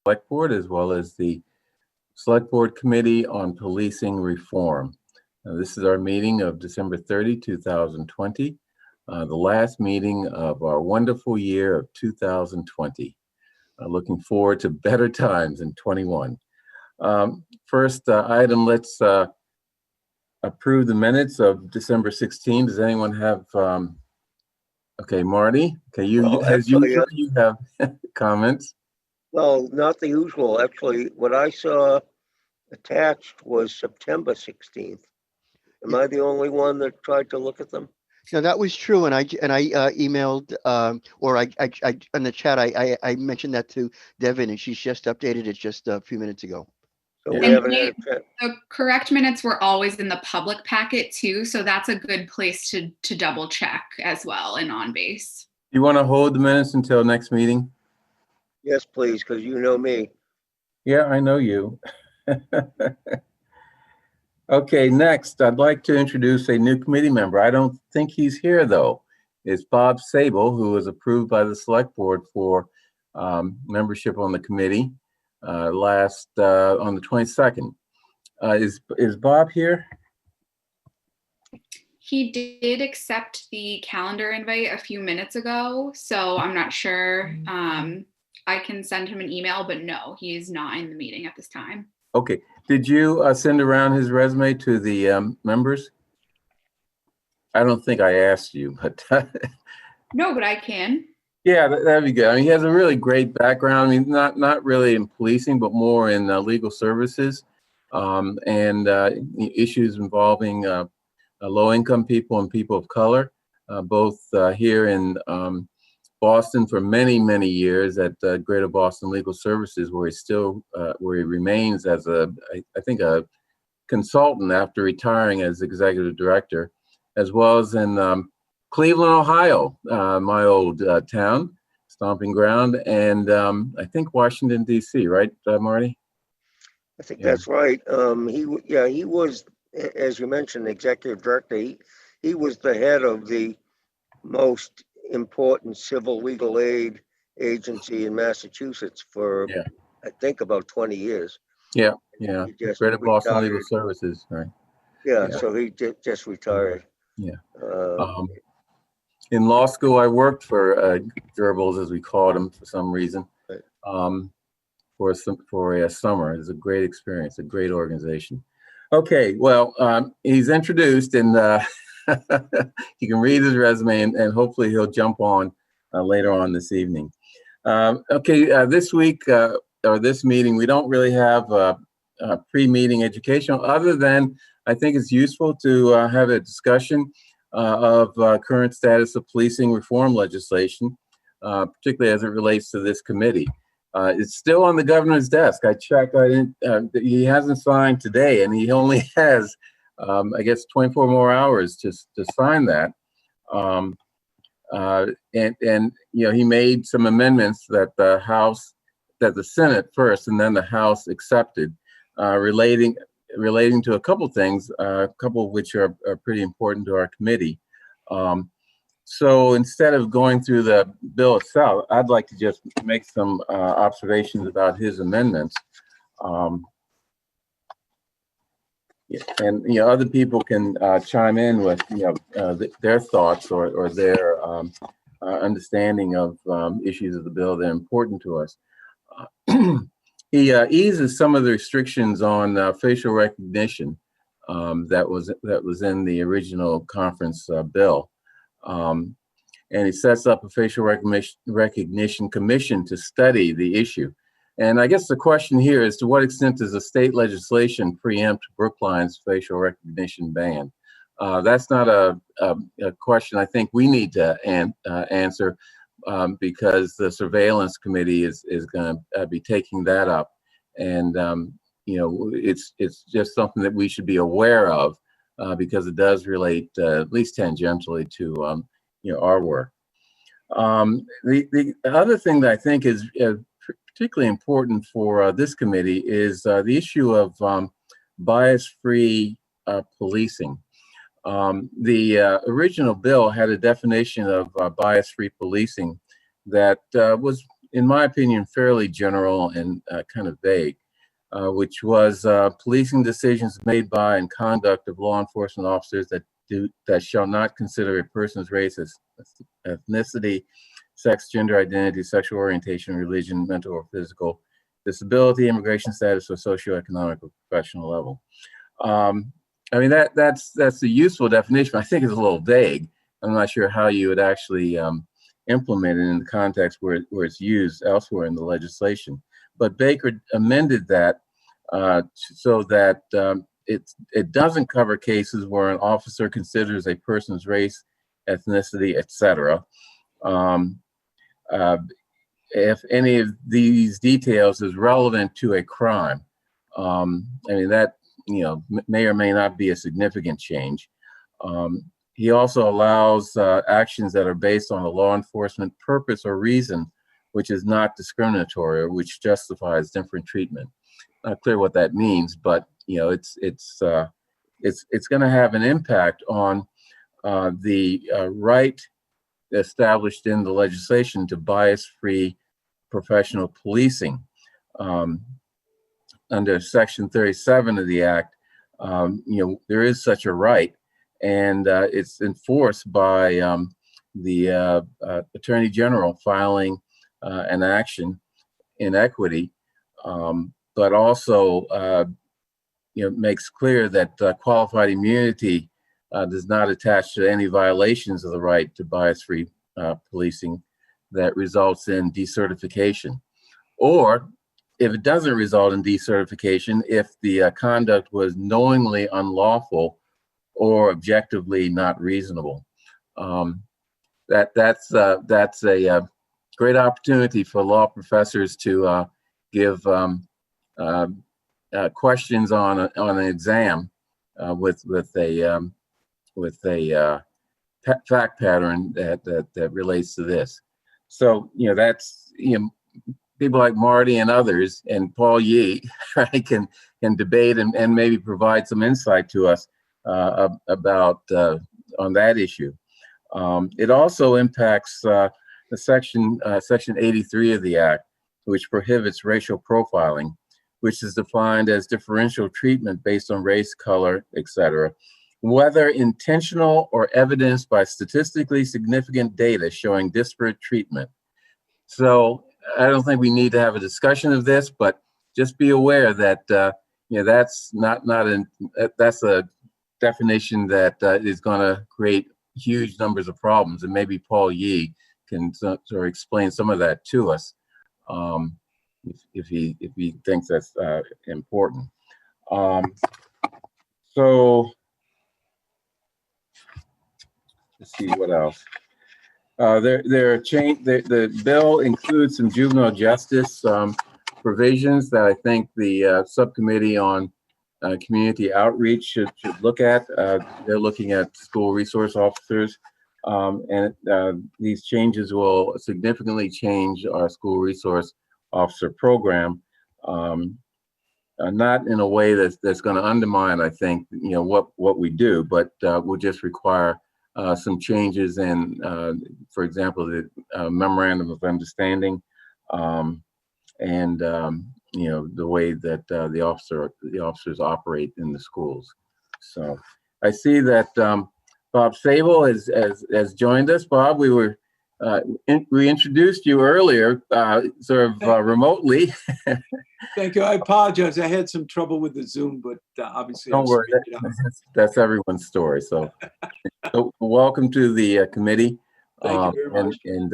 Select Board as well as the Select Board Committee on Policing Reform. This is our meeting of December 30, 2020, the last meeting of our wonderful year of 2020. Looking forward to better times in 21. First item, let's approve the minutes of December 16. Does anyone have, okay, Marty, okay, as usual, you have comments? Well, not the usual. Actually, what I saw attached was September 16th. Am I the only one that tried to look at them? No, that was true, and I emailed or I in the chat I mentioned that to Devin, and she's just updated it just a few minutes ago. So we haven't had a chat. The correct minutes were always in the public packet too, so that's a good place to double check as well in OnBase. You want to hold the minutes until next meeting? Yes, please, because you know me. Yeah, I know you. Okay, next, I'd like to introduce a new committee member. I don't think he's here, though. It's Bob Sable, who was approved by the Select Board for membership on the committee on the 22nd. Is Bob here? He did accept the calendar invite a few minutes ago, so I'm not sure. I can send him an email, but no, he's not in the meeting at this time. Okay. Did you send around his resume to the members? I don't think I asked you, but no, but I can. Yeah, that'd be good. I mean, he has a really great background. I mean, not really in policing, but more in legal services and issues involving low-income people and people of color, both here in Boston for many, many years at Greater Boston Legal Services, where he remains as I think a consultant after retiring as executive director, as well as in Cleveland, Ohio, my old town, stomping ground, and I think Washington, D.C., right, Marty? I think that's right. He was, as you mentioned, executive director. He was the head of the most important civil legal aid agency in Massachusetts for, I think, about 20 years. Yeah. Greater Boston Legal Services, right? Yeah, so he just retired. Yeah. In law school, I worked for Gerbils, as we called him for some reason, for a summer. It was a great experience, a great organization. Okay, well, he's introduced, and you can read his resume, and hopefully he'll jump on later on this evening. This week, or this meeting, we don't really have pre-meeting education, other than I think it's useful to have a discussion of current status of policing reform legislation, particularly as it relates to this committee. It's still on the governor's desk. I checked. He hasn't signed today, and he only has, I guess, 24 more hours to sign that. And he made some amendments that the Senate first, and then the House accepted, relating to a couple things, a couple of which are pretty important to our committee. So instead of going through the bill itself, I'd like to just make some observations about his amendments. And other people can chime in with their thoughts or their understanding of issues of the bill that are important to us. He eases some of the restrictions on facial recognition that was in the original conference bill. And he sets up a facial recognition commission to study the issue. And I guess the question here is, to what extent does the state legislation preempt Brookline's facial recognition ban? That's not a question I think we need to answer because the surveillance committee is going to be taking that up. And, it's just something that we should be aware of because it does relate at least tangentially to, our work. The other thing that I think is particularly important for this committee is the issue of bias-free policing. The original bill had a definition of bias-free policing that was in my opinion, fairly general and kind of vague, which was policing decisions made by and conduct of law enforcement officers that shall not consider a person's race, ethnicity, sex, gender identity, sexual orientation, religion, mental or physical disability, immigration status, or socioeconomic or professional level. I mean, that's a useful definition. I think it's a little vague. I'm not sure how you would actually implement it in the context where it's used elsewhere in the legislation. But Baker amended that so that it doesn't cover cases where an officer considers a person's race, ethnicity, etc. If any of these details is relevant to a crime. I mean, that, you know, may or may not be a significant change. He also allows actions that are based on a law enforcement purpose or reason, which is not discriminatory or which justifies different treatment. Not clear what that means, but you know, it's going to have an impact on the right established in the legislation to bias-free professional policing. Under Section 37 of the Act, you know, there is such a right, and it's enforced by the Attorney General filing an action in equity, but also you know, makes clear that qualified immunity does not attach to any violations of the right to bias-free policing that results in decertification. Or if it doesn't result in decertification, if the conduct was knowingly unlawful or objectively not reasonable. That's a great opportunity for law professors to give questions on an exam with a fact pattern that relates to this. So, you know, that's, you know, people like Marty and others and Paul Yee, right, can debate and maybe provide some insight to us about on that issue. It also impacts the section 83 of the Act, which prohibits racial profiling, which is defined as differential treatment based on race, color, etc., whether intentional or evidenced by statistically significant data showing disparate treatment. So I don't think we need to have a discussion of this, but just be aware that you know, that's that's a definition that is going to create huge numbers of problems, and maybe Paul Yee can sort of explain some of that to us if he thinks that's important. So let's see what else. The bill includes some juvenile justice provisions that I think the subcommittee on community outreach should look at. They're looking at school resource officers, and these changes will significantly change our school resource officer program, not in a way that's going to undermine, I think, you know, what we do, but will just require some changes in, for example, the memorandum of understanding, and you know, the way that the officers operate in the schools. So I see that Bob Sable has joined us. Bob, we introduced you earlier, sort of remotely. Thank you. I apologize. I had some trouble with the Zoom, but obviously don't worry. That's everyone's story. So, so welcome to the committee. Thank you very much. And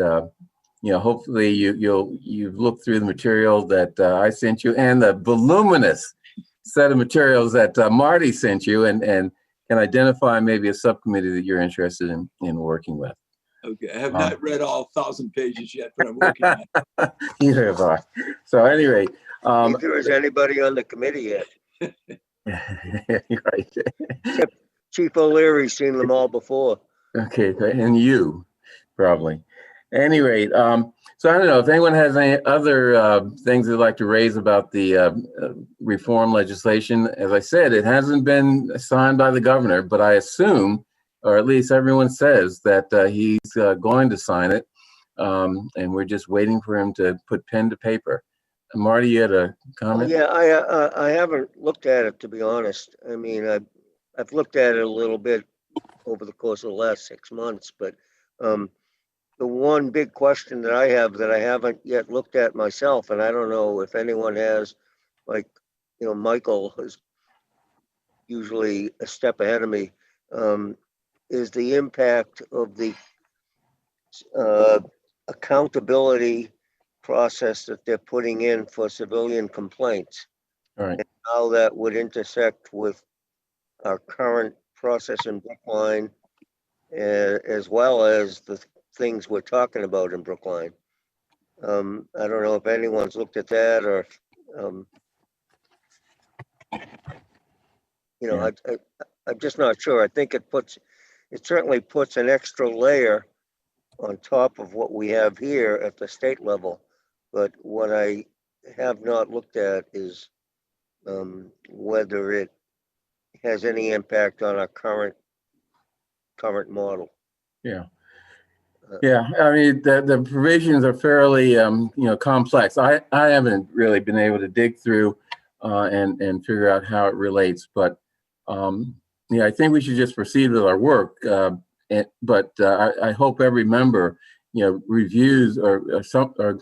you know, hopefully you've looked through the material that I sent you and the voluminous set of materials that Marty sent you, and can identify maybe a subcommittee that you're interested in working with. Okay, I have not read all 1,000 pages yet, but I'm working on it. Neither have I. So at any rate, Neither is anybody on the committee yet. right. Except Chief O'Leary's seen them all before. Okay, and you probably. At any rate, so I don't know if anyone has any other things they'd like to raise about the reform legislation. As I said, it hasn't been signed by the governor, but I assume, or at least everyone says, that he's going to sign it and we're just waiting for him to put pen to paper. Marty, you had a Oh, comment? yeah, I haven't looked at it, to be honest. I mean, I've looked at it a little bit over the course of the last 6 months, but the one big question that I have that I haven't yet looked at myself, and I don't know if anyone has, like, Michael is usually a step ahead of me, is the impact of the accountability process that they're putting in for civilian complaints, All right. how that would intersect with our current process in Brookline, as well as the things we're talking about in Brookline. I don't know if anyone's looked at that, or Yeah. I'm just not sure. I think it certainly puts an extra layer on top of what we have here at the state level. But what I have not looked at is whether it has any impact on our current model. Yeah. Yeah, I mean, the provisions are fairly, complex. I haven't really been able to dig through and figure out how it relates, but I think we should just proceed with our work. But I hope every member, reviews or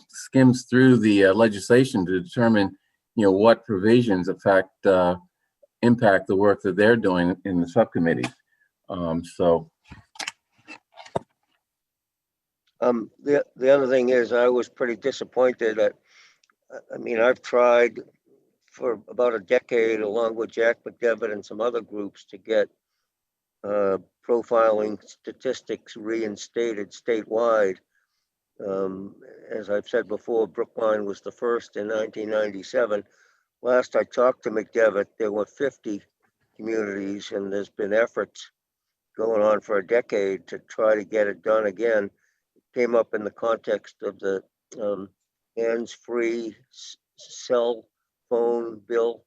skims through the legislation to determine, what provisions impact the work that they're doing in the subcommittee. The other thing is, I was pretty disappointed that, I mean, I've tried for about a decade, along with Jack McDevitt and some other groups, to get profiling statistics reinstated statewide. As I've said before, Brookline was the first in 1997. Last I talked to McDevitt, there were 50 communities, and there's been efforts going on for a decade to try to get it done again. Came up in the context of the hands-free cell phone bill,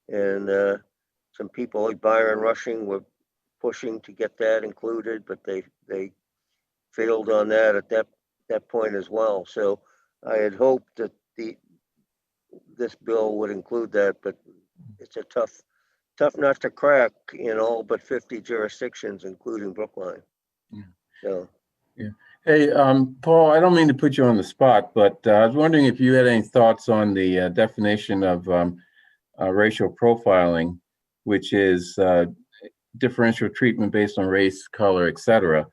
and some people like Byron Rushing were pushing to get that included, but they failed on that at that point as well. So I had hoped that this bill would include that, but it's a tough nut to crack in all but 50 jurisdictions, including Brookline. Yeah. So. Yeah. Hey, Paul, I don't mean to put you on the spot, but I was wondering if you had any thoughts on the definition of racial profiling, which is differential treatment based on race, color, etc.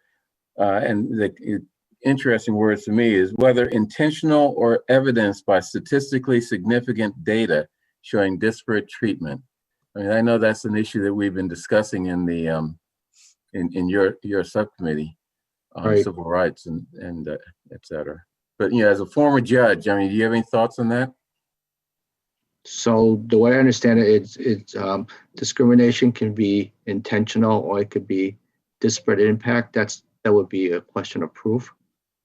And the interesting words to me is whether intentional or evidenced by statistically significant data showing disparate treatment. I mean, I know that's an issue that we've been discussing in the in your subcommittee on Right. civil rights and et cetera. But as a former judge, I mean, do you have any thoughts on that? So the way I understand it, it's discrimination can be intentional or it could be disparate impact. That would be a question of proof.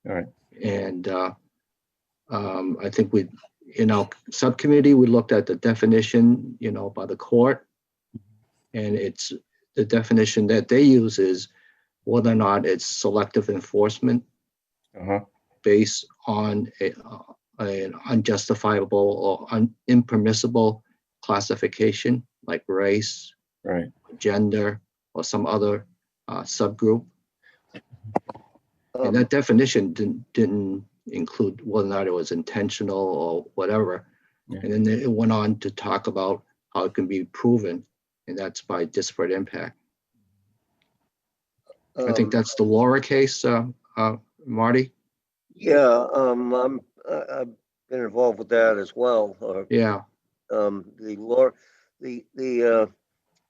All right. And I think in our subcommittee, we looked at the definition, by the court, and it's the definition that they use is whether or not it's selective enforcement based on an unjustifiable or impermissible classification like race, Right. gender, or some other subgroup. And that definition didn't include whether or not it was intentional or whatever. Yeah. And then it went on to talk about how it can be proven, and that's by disparate impact. I think that's the Laura case, Marty. Yeah, I've been involved with that as well. Yeah. The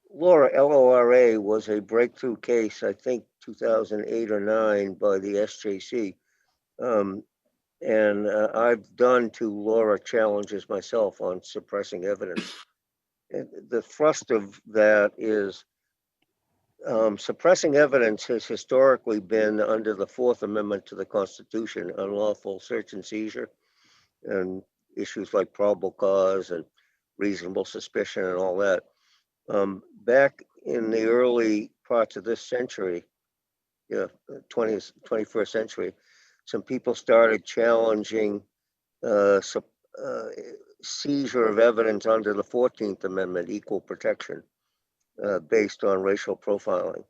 Laura LORA was a breakthrough case, I think 2008 or 9 by the SJC. And I've done 2 Laura challenges myself on suppressing evidence. And the thrust of that is suppressing evidence has historically been under the 4th Amendment to the Constitution, unlawful search and seizure, and issues like probable cause and reasonable suspicion and all that. Back in the early parts of this century, 21st century, some people started challenging uh, seizure of evidence under the 14th Amendment, equal protection, based on racial profiling.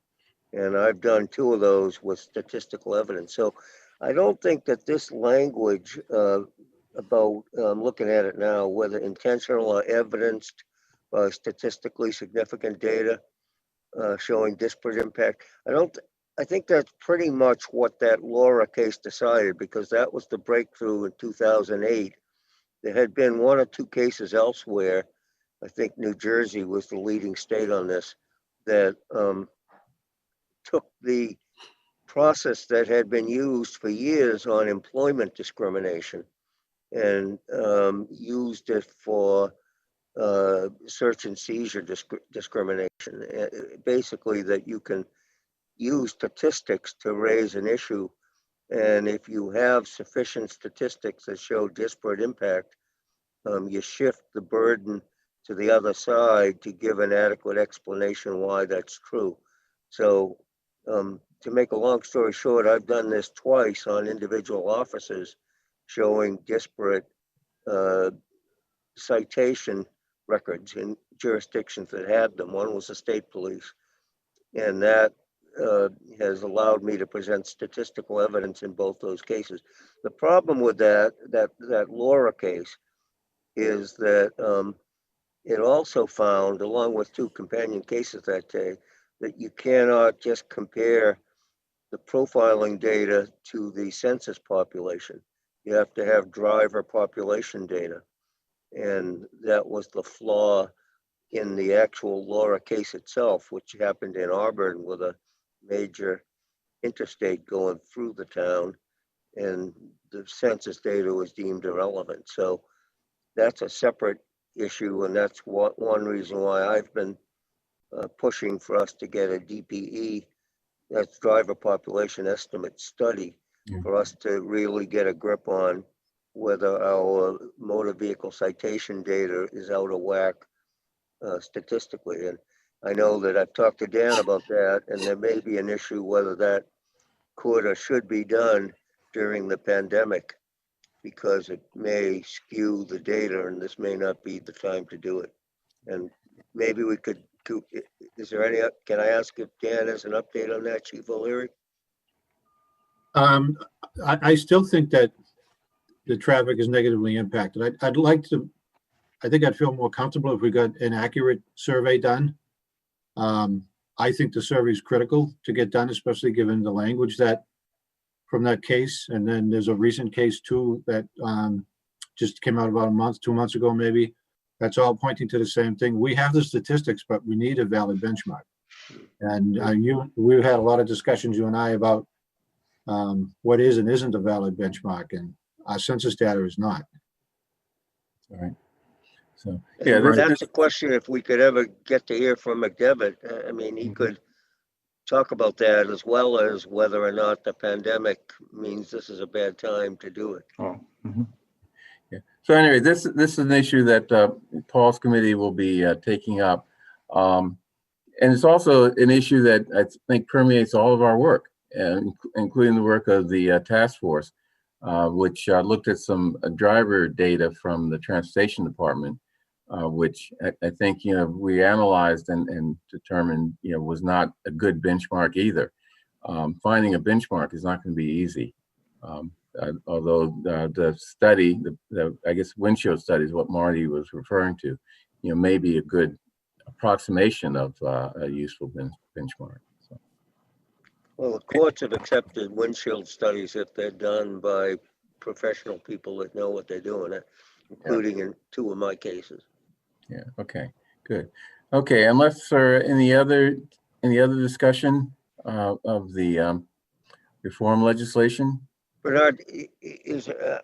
And I've done 2 of those with statistical evidence. So I don't think that this language about looking at it now, whether intentional or evidenced by statistically significant data showing disparate impact, I think that's pretty much what that Laura case decided, because that was the breakthrough in 2008. There had been 1 or 2 cases elsewhere. I think New Jersey was the leading state on this, that took the process that had been used for years on employment discrimination and used it for search and seizure discrimination. Basically, that you can use statistics to raise an issue. And if you have sufficient statistics that show disparate impact, you shift the burden to the other side to give an adequate explanation why that's true. So to make a long story short, I've done this twice on individual officers showing disparate citation records in jurisdictions that had them. One was the state police, and that has allowed me to present statistical evidence in both those cases. The problem with that Laura case is that it also found, along with 2 companion cases that day, that you cannot just compare the profiling data to the census population. You have to have driver population data. And that was the flaw in the actual Laura case itself, which happened in Auburn with a major interstate going through the town, and the census data was deemed irrelevant. So that's a separate issue, and that's one reason why I've been pushing for us to get a DPE, that's driver population estimate study, for us to really get a grip on whether our motor vehicle citation data is out of whack statistically. And I know that I've talked to Dan about that, and there may be an issue whether that could or should be done during the pandemic, because it may skew the data, and this may not be the time to do it. And maybe we could, is there any, can I ask if Dan has an update on that, Chief O'Leary? I still think that the traffic is negatively impacted. I'd like to, I think I'd feel more comfortable if we got an accurate survey done. I think the survey is critical to get done, especially given the language that from that case. And then there's a recent case too that just came out about 2 months ago, maybe. That's all pointing to the same thing. We have the statistics, but we need a valid benchmark. And we've had a lot of discussions, you and I, about what is and isn't a valid benchmark, and our census data is not. All right. So yeah, that's a question if we could ever get to hear from McDevitt. I mean, he could talk about that, as well as whether or not the pandemic means this is a bad time to do it. Oh, yeah. So anyway, this is an issue that Paul's committee will be taking up, and it's also an issue that I think permeates all of our work, and including the work of the task force, which looked at some driver data from the transportation department, which I think, we analyzed and determined, was not a good benchmark either. Finding a benchmark is not going to be easy. Although the study, I guess windshield study is what Marty was referring to, may be a good approximation of a useful benchmark. So. Well, the courts have accepted windshield studies if they're done by professional people that know what they're doing, including in 2 of my cases. Yeah. Okay. Good. Okay. Unless there are any other discussion of the reform legislation. Bernard,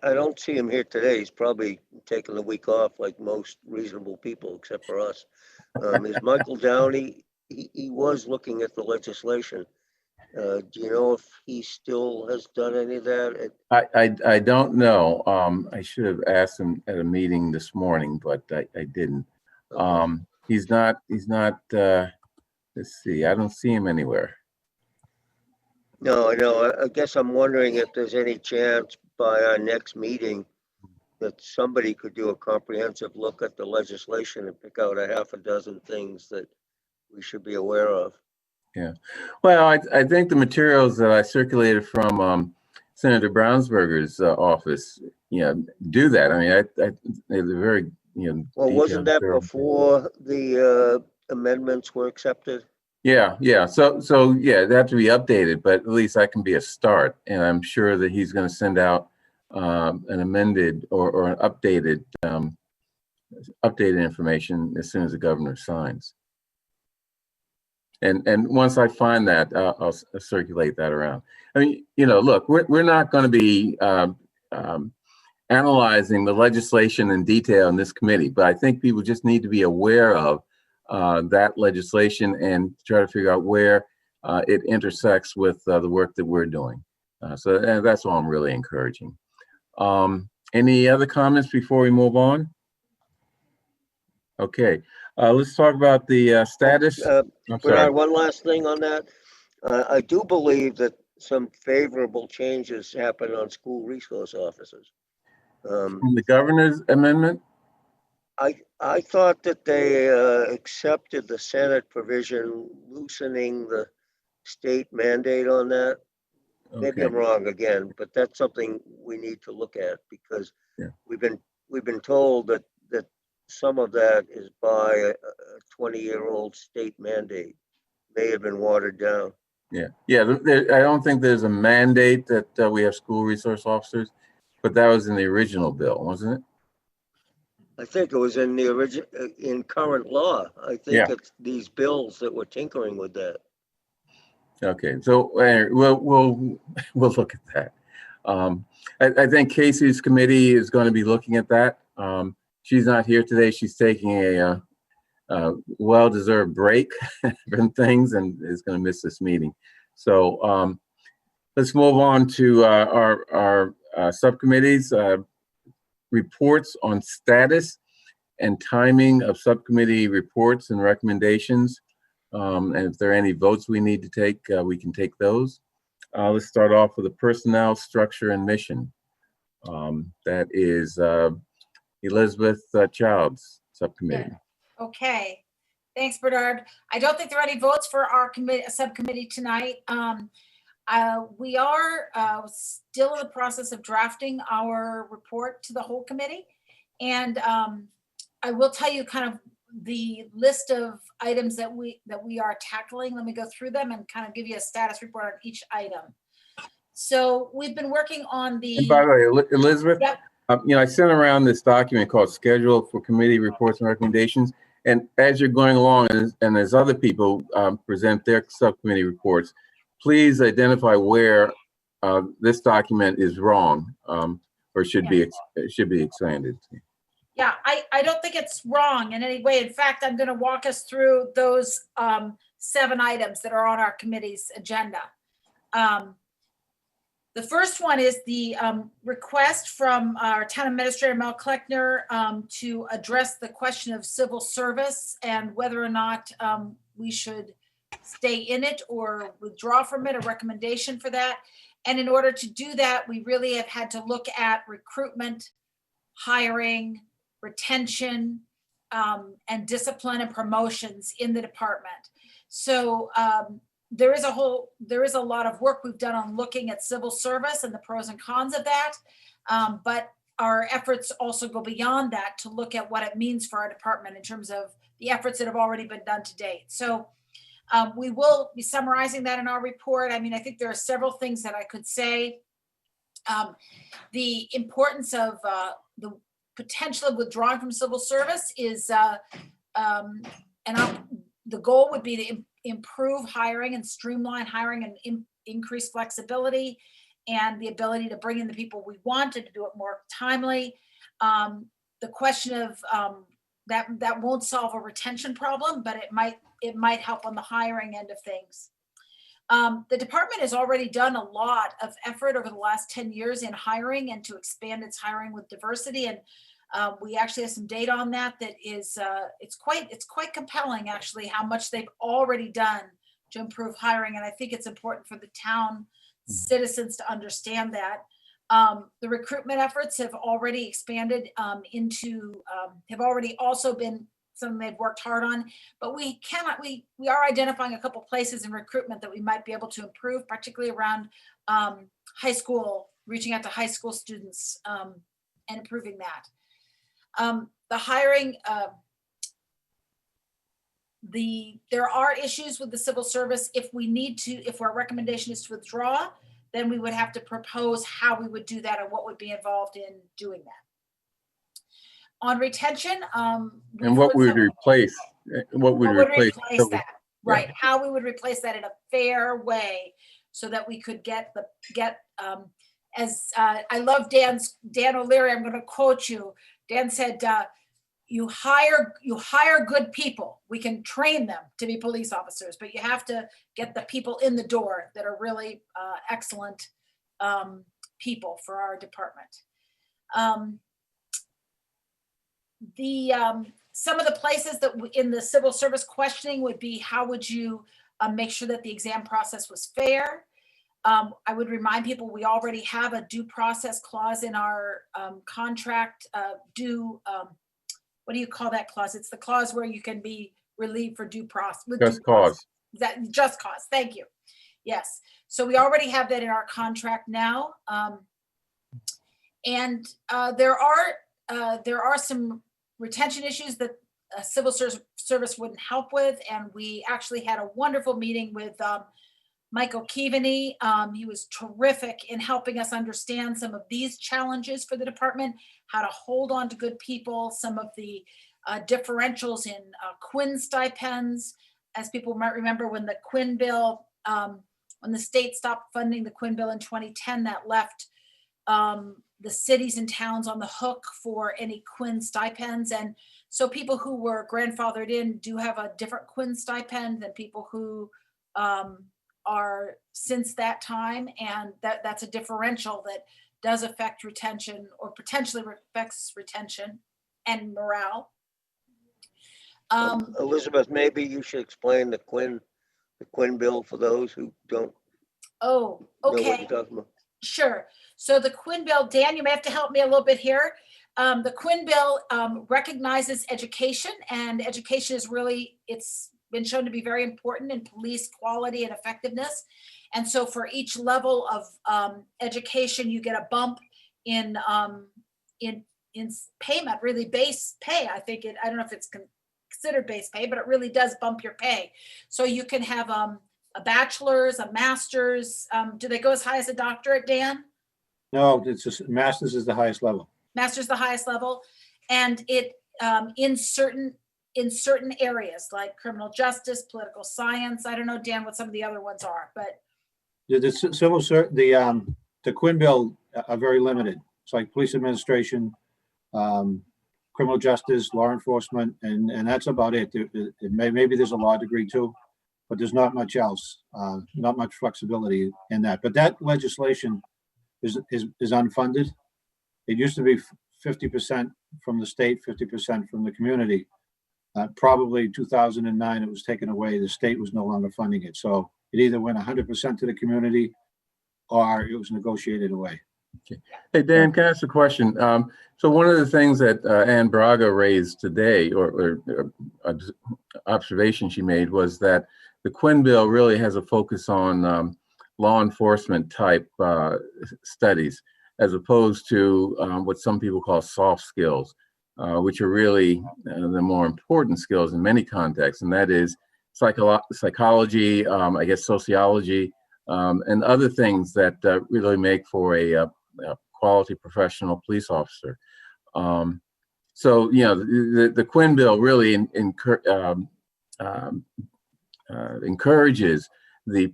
I don't see him here today. He's probably taking the week off like most reasonable people, except for us. Is Michael Downey? He was looking at the legislation. Do you know if he still has done any of that? I don't know. I should have asked him at a meeting this morning, but I didn't. He's not. Let's see. I don't see him anywhere. No, I know. I guess I'm wondering if there's any chance by our next meeting that somebody could do a comprehensive look at the legislation and pick out a half a dozen things that we should be aware of. Well, I think the materials that I circulated from Senator Brownsberger's office, do that. I mean, they're very, Well, wasn't detailed, that thorough. before the amendments were accepted? Yeah. So yeah, they have to be updated, but at least that can be a start. And I'm sure that he's going to send out an amended or an updated information as soon as the governor signs. And once I find that, I'll circulate that around. I mean, look, we're not going to be analyzing the legislation in detail in this committee, but I think people just need to be aware of that legislation and try to figure out where it intersects with the work that we're doing. So that's all I'm really encouraging. Any other comments before we move on? Okay, let's talk about the status. I'm sorry. Bernard, one last thing on that. I do believe that some favorable changes happened on school resource officers. From the governor's amendment? I thought that they accepted the Senate provision loosening the state mandate on that. Maybe Okay. I'm wrong again, but that's something we need to look at because Yeah. we've been told that some of that is by a 20-year-old state mandate. May have been watered down. Yeah. I don't think there's a mandate that we have school resource officers, but that was in the original bill, wasn't it? I think it was in the original, in current law. I think Yeah. it's these bills that were tinkering with that. Okay, so we'll look at that. I think Casey's committee is going to be looking at that. She's not here today. She's taking a well-deserved break from things and is going to miss this meeting. So let's move on to our subcommittees reports on status and timing of subcommittee reports and recommendations. And if there are any votes we need to take, we can take those. Let's start off with the personnel structure and mission. That is Elizabeth Child's subcommittee. Okay, thanks, Bernard. I don't think there are any votes for our subcommittee tonight. We are still in the process of drafting our report to the whole committee. And I will tell you kind of the list of items that we are tackling. Let me go through them and kind of give you a status report on each item. So we've been working on the. And by the way, Elizabeth, Yep. I sent around this document called Schedule for Committee Reports and Recommendations. And as you're going along, and as other people present their subcommittee reports, please identify where this document is wrong or should be expanded. Yeah, I don't think it's wrong in any way. In fact, I'm going to walk us through those 7 items that are on our committee's agenda. The first one is the request from our town administrator, Mel Kleckner, to address the question of civil service and whether or not we should stay in it or withdraw from it, a recommendation for that. And in order to do that, we really have had to look at recruitment, hiring, retention, and discipline and promotions in the department. So there is a lot of work we've done on looking at civil service and the pros and cons of that. But our efforts also go beyond that to look at what it means for our department in terms of the efforts that have already been done to date. So we will be summarizing that in our report. I mean, I think there are several things that I could say. The importance of the potential of withdrawing from civil service is, the goal would be to improve hiring and streamline hiring and increase flexibility and the ability to bring in the people we want and to do it more timely. The question of that won't solve a retention problem, but it might help on the hiring end of things. The department has already done a lot of effort over the last 10 years in hiring and to expand its hiring with diversity. And we actually have some data on that is it's quite compelling actually how much they've already done to improve hiring. And I think it's important for the town citizens to understand that. The recruitment efforts have already expanded have already also been something they've worked hard on, but we are identifying a couple places in recruitment that we might be able to improve, particularly around high school, reaching out to high school students and improving that. The hiring, there are issues with the civil service. If our recommendation is to withdraw, then we would have to propose how we would do that and what would be involved in doing that. On retention, And what we would replace, what would replace that, right? How we would replace that in a fair way so that we could get I love Dan O'Leary, I'm going to quote you. Dan said, you hire good people. We can train them to be police officers, but you have to get the people in the door that are really excellent people for our department. Some of the places that in the civil service questioning would be, how would you make sure that the exam process was fair? I would remind people we already have a due process clause in our contract. What do you call that clause? It's the clause where you can be relieved for due process. Just cause. Just cause. Thank you. Yes. So we already have that in our contract now. And there are some retention issues that civil service wouldn't help with. And we actually had a wonderful meeting with Michael Keaveney. He was terrific in helping us understand some of these challenges for the department, how to hold on to good people, some of the differentials in Quinn stipends. As people might remember, when the Quinn Bill, when the state stopped funding the Quinn Bill in 2010, that left the cities and towns on the hook for any Quinn stipends. And so people who were grandfathered in do have a different Quinn stipend than people who are since that time. And that's a differential that does affect retention, or potentially affects retention and morale. Elizabeth, maybe you should explain the Quinn Bill for those who don't know what you're talking about. Sure. So the Quinn Bill, Dan, you may have to help me a little bit here. The Quinn Bill recognizes education, and education is really, it's been shown to be very important in police quality and effectiveness. And so for each level of education, you get a bump in payment, really base pay. I don't know if it's considered base pay, but it really does bump your pay. So you can have a bachelor's, a master's. Do they go as high as a doctorate, Dan? No, it's just master's is the highest level. Master's the highest level, and it in certain areas like criminal justice, political science. I don't know, Dan, what some of the other ones are, but the Quinn Bill are very limited. It's like police administration, criminal justice, law enforcement, and that's about it. Maybe there's a law degree too, but there's not much else, not much flexibility in that. But that legislation is unfunded. It used to be 50% from the state, 50% from the community. Probably 2009, it was taken away. The state was no longer funding it. So it either went 100% to the community or it was negotiated away. Okay. Hey, Dan, can I ask a question? So one of the things that Ann Braga raised today, or observation she made, was that the Quinn Bill really has a focus on law enforcement type studies, as opposed to what some people call soft skills, which are really the more important skills in many contexts, and that is psychology, I guess sociology, and other things that really make for a quality professional police officer. So, you know, the Quinn Bill really encourages the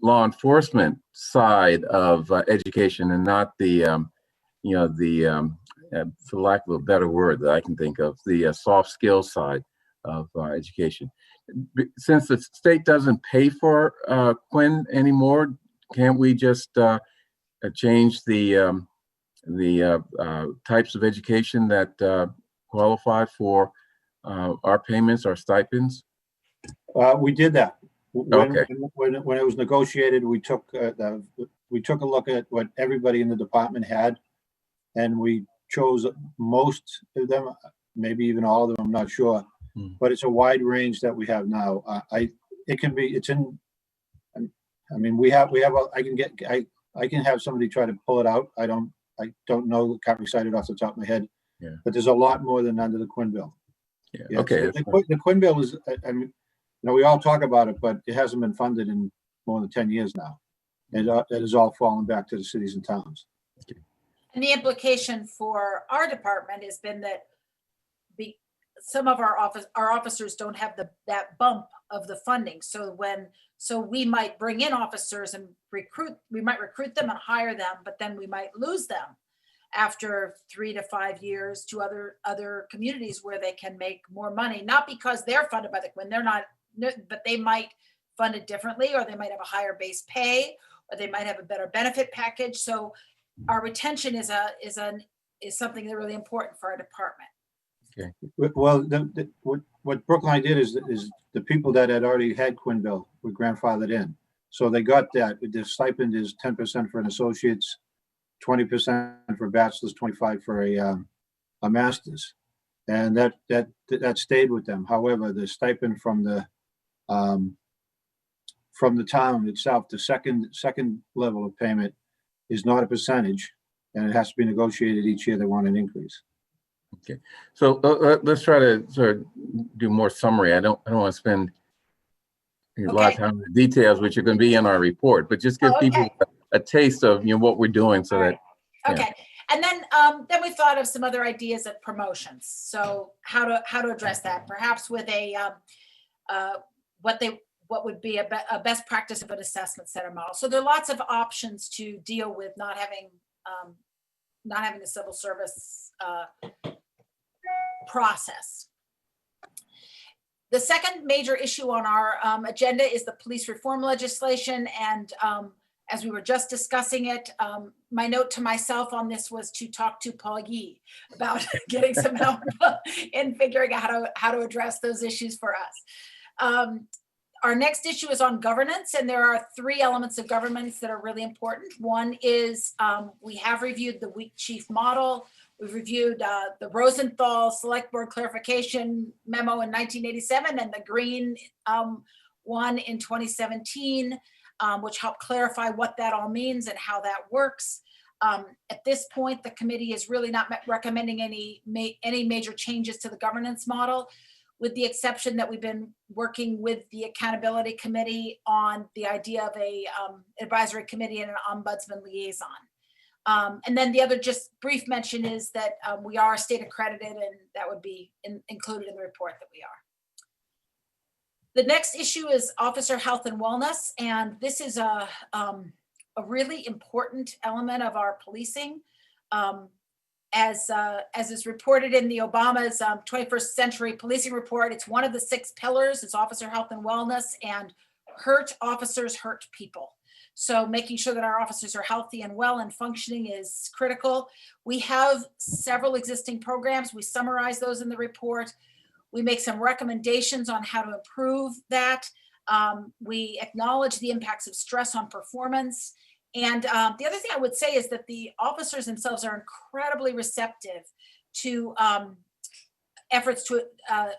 law enforcement side of education, and not the, for lack of a better word that I can think of, the soft skills side of education. Since the state doesn't pay for Quinn anymore, can't we just change the types of education that qualify for our payments, our stipends? We did that. Okay. When it was negotiated, we took a look at what everybody in the department had, and we chose most of them, maybe even all of them, I'm not sure. But it's a wide range that we have now. I can have somebody try to pull it out. I don't know, can't recite it off the top of my head. Yeah. But there's a lot more than under the Quinn Bill. Yeah. Okay. So the Quinn Bill is, I mean, we all talk about it, but it hasn't been funded in more than 10 years now. And it has all fallen back to the cities and towns. And the implication for our department has been that some of our officers don't have that bump of the funding. So we might bring in officers and we might recruit them and hire them, but then we might lose them after 3 to 5 years to other communities where they can make more money, not because they're funded by the Quinn, they're not, but they might fund it differently, or they might have a higher base pay, or they might have a better benefit package. So our retention is something that's really important for our department. Okay. Well, what Brookline did is the people that had already had Quinn Bill were grandfathered in. So they got that. The stipend is 10% for an associate's, 20% for a bachelor's, 25% for a master's. And that stayed with them. However, the stipend from the town itself, the second level of payment is not a percentage, and it has to be negotiated each year. They want an increase. Okay, so let's try to sort of do more summary. I don't want to spend a lot of time on the details, which are going to be in our report, but just give people a taste of what we're doing, so that. Okay, and then we thought of some other ideas of promotions. So how to address that, perhaps with a what would be a best practice of an assessment center model. So there are lots of options to deal with not having the civil service process. The second major issue on our agenda is the police reform legislation. And as we were just discussing it, my note to myself on this was to talk to Paul Yee about getting some help in figuring out how to address those issues for us. Our next issue is on governance, and there are 3 elements of governance that are really important. One is we have reviewed the weak chief model. We've reviewed the Rosenthal Select Board Clarification Memo in 1987 and the Green one in 2017, which helped clarify what that all means and how that works. At this point, the committee is really not recommending any major changes to the governance model, with the exception that we've been working with the Accountability Committee on the idea of a advisory committee and an ombudsman liaison. And then the other just brief mention is that we are state accredited, and that would be included in the report that we are. The next issue is officer health and wellness, and this is a really important element of our policing. As is reported in the Obama's 21st Century Policing Report, it's one of the 6 pillars. It's officer health and wellness, and hurt officers hurt people. So making sure that our officers are healthy and well and functioning is critical. We have several existing programs. We summarize those in the report. We make some recommendations on how to improve that. We acknowledge the impacts of stress on performance. And the other thing I would say is that the officers themselves are incredibly receptive to efforts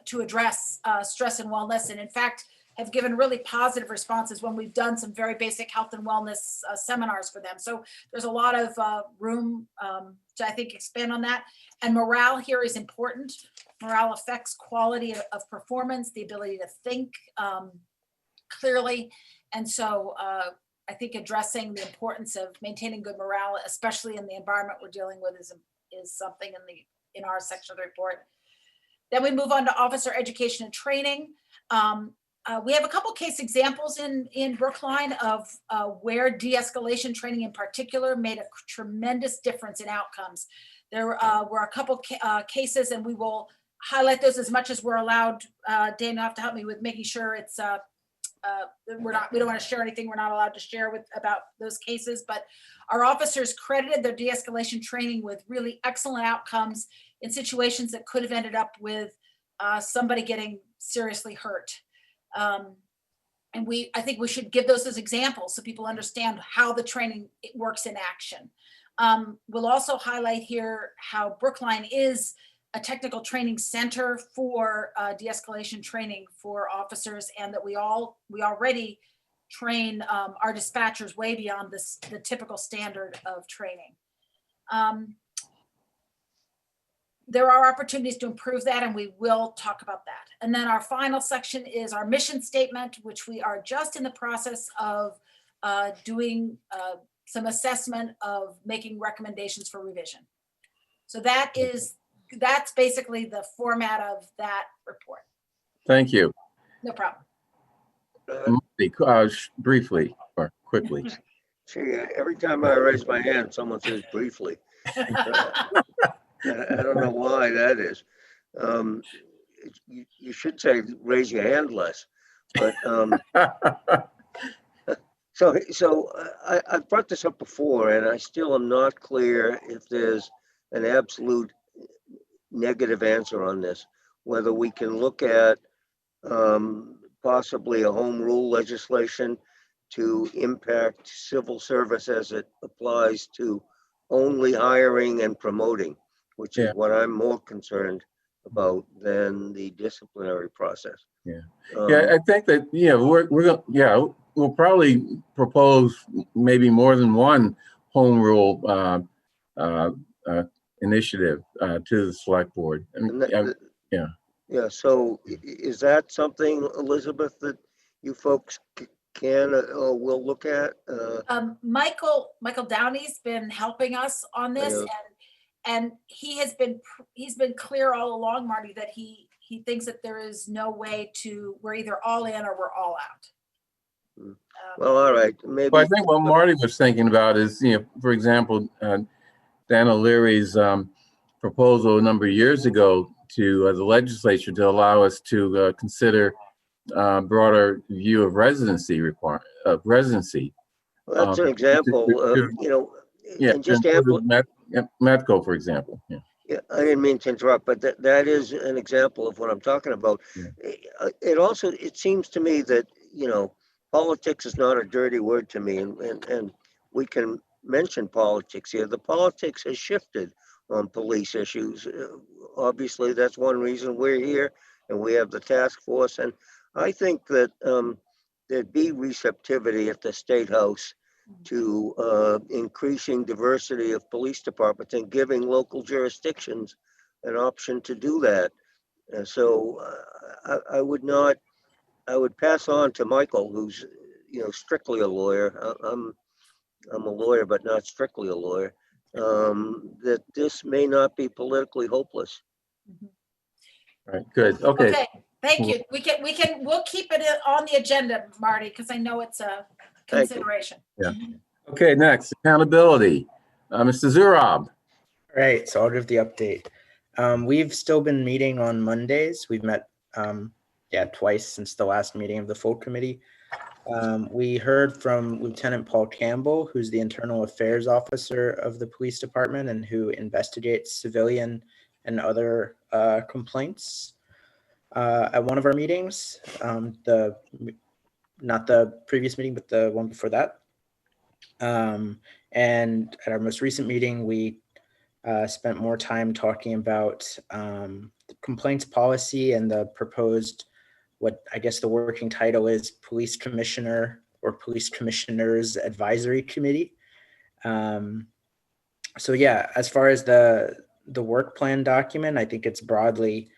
to address stress and wellness, and in fact, have given really positive responses when we've done some very basic health and wellness seminars for them. So there's a lot of room to, I think, expand on that. And morale here is important. Morale affects quality of performance, the ability to think clearly. And so I think addressing the importance of maintaining good morale, especially in the environment we're dealing with, is something in our section of the report. Then we move on to officer education and training. We have a couple case examples in Brookline of where de-escalation training in particular made a tremendous difference in outcomes. There were a couple cases, and we will highlight those as much as we're allowed. Dan, you have to help me with making sure it's we don't want to share anything we're not allowed to share about those cases, but our officers credited their de-escalation training with really excellent outcomes in situations that could have ended up with somebody getting seriously hurt. And I think we should give those as examples so people understand how the training works in action. We'll also highlight here how Brookline is a technical training center for de-escalation training for officers, and that we already train our dispatchers way beyond the typical standard of training. There are opportunities to improve that, and we will talk about that. And then our final section is our mission statement, which we are just in the process of doing some assessment of making recommendations for revision. So that's basically the format of that report. Thank you. No problem. Briefly or quickly. See, every time I raise my hand, someone says briefly. I don't know why that is. You should say raise your hand less. But so I've brought this up before, and I still am not clear if there's an absolute negative answer on this. Whether we can look at possibly a home rule legislation to impact civil service as it applies to only hiring and promoting, which is what I'm more concerned about than the disciplinary process. Yeah, I think that we'll probably propose maybe more than one home rule initiative to the select board. Yeah. So is that something, Elizabeth, that you folks can or will look at? Michael Downey's been helping us on this, and he's been clear all along, Marty, that he thinks that there is no way we're either all in or we're all out. Well, all right, maybe. Well, I think what Marty was thinking about is, for example, Dan O'Leary's proposal a number of years ago to the legislature to allow us to consider broader view of residency residency. Well, that's an example of, and just Metco, for example. Yeah, I didn't mean to interrupt, but that is an example of what I'm talking about. Yeah. It seems to me that, politics is not a dirty word to me, and we can mention politics here. The politics has shifted on police issues. Obviously, that's one reason we're here, and we have the task force. And I think that there'd be receptivity at the State House to increasing diversity of police departments and giving local jurisdictions an option to do that. And so I would pass on to Michael, who's strictly a lawyer. I'm a lawyer, but not strictly a lawyer. That this may not be politically hopeless. Right. Good. Okay. Okay. Thank you. We'll keep it on the agenda, Marty, because I know it's a consideration. Yeah. Okay. Next, accountability. Mr. Zurab. All right. So I'll give the update. We've still been meeting on Mondays. We've met twice since the last meeting of the full committee. We heard from Lieutenant Paul Campbell, who's the internal affairs officer of the police department and who investigates civilian and other complaints at one of our meetings, not the previous meeting, but the one before that. And at our most recent meeting, we spent more time talking about the complaints policy and the proposed, what I guess the working title is, Police Commissioner or Police Commissioners Advisory Committee. So yeah, as far as the work plan document, I think it's broadly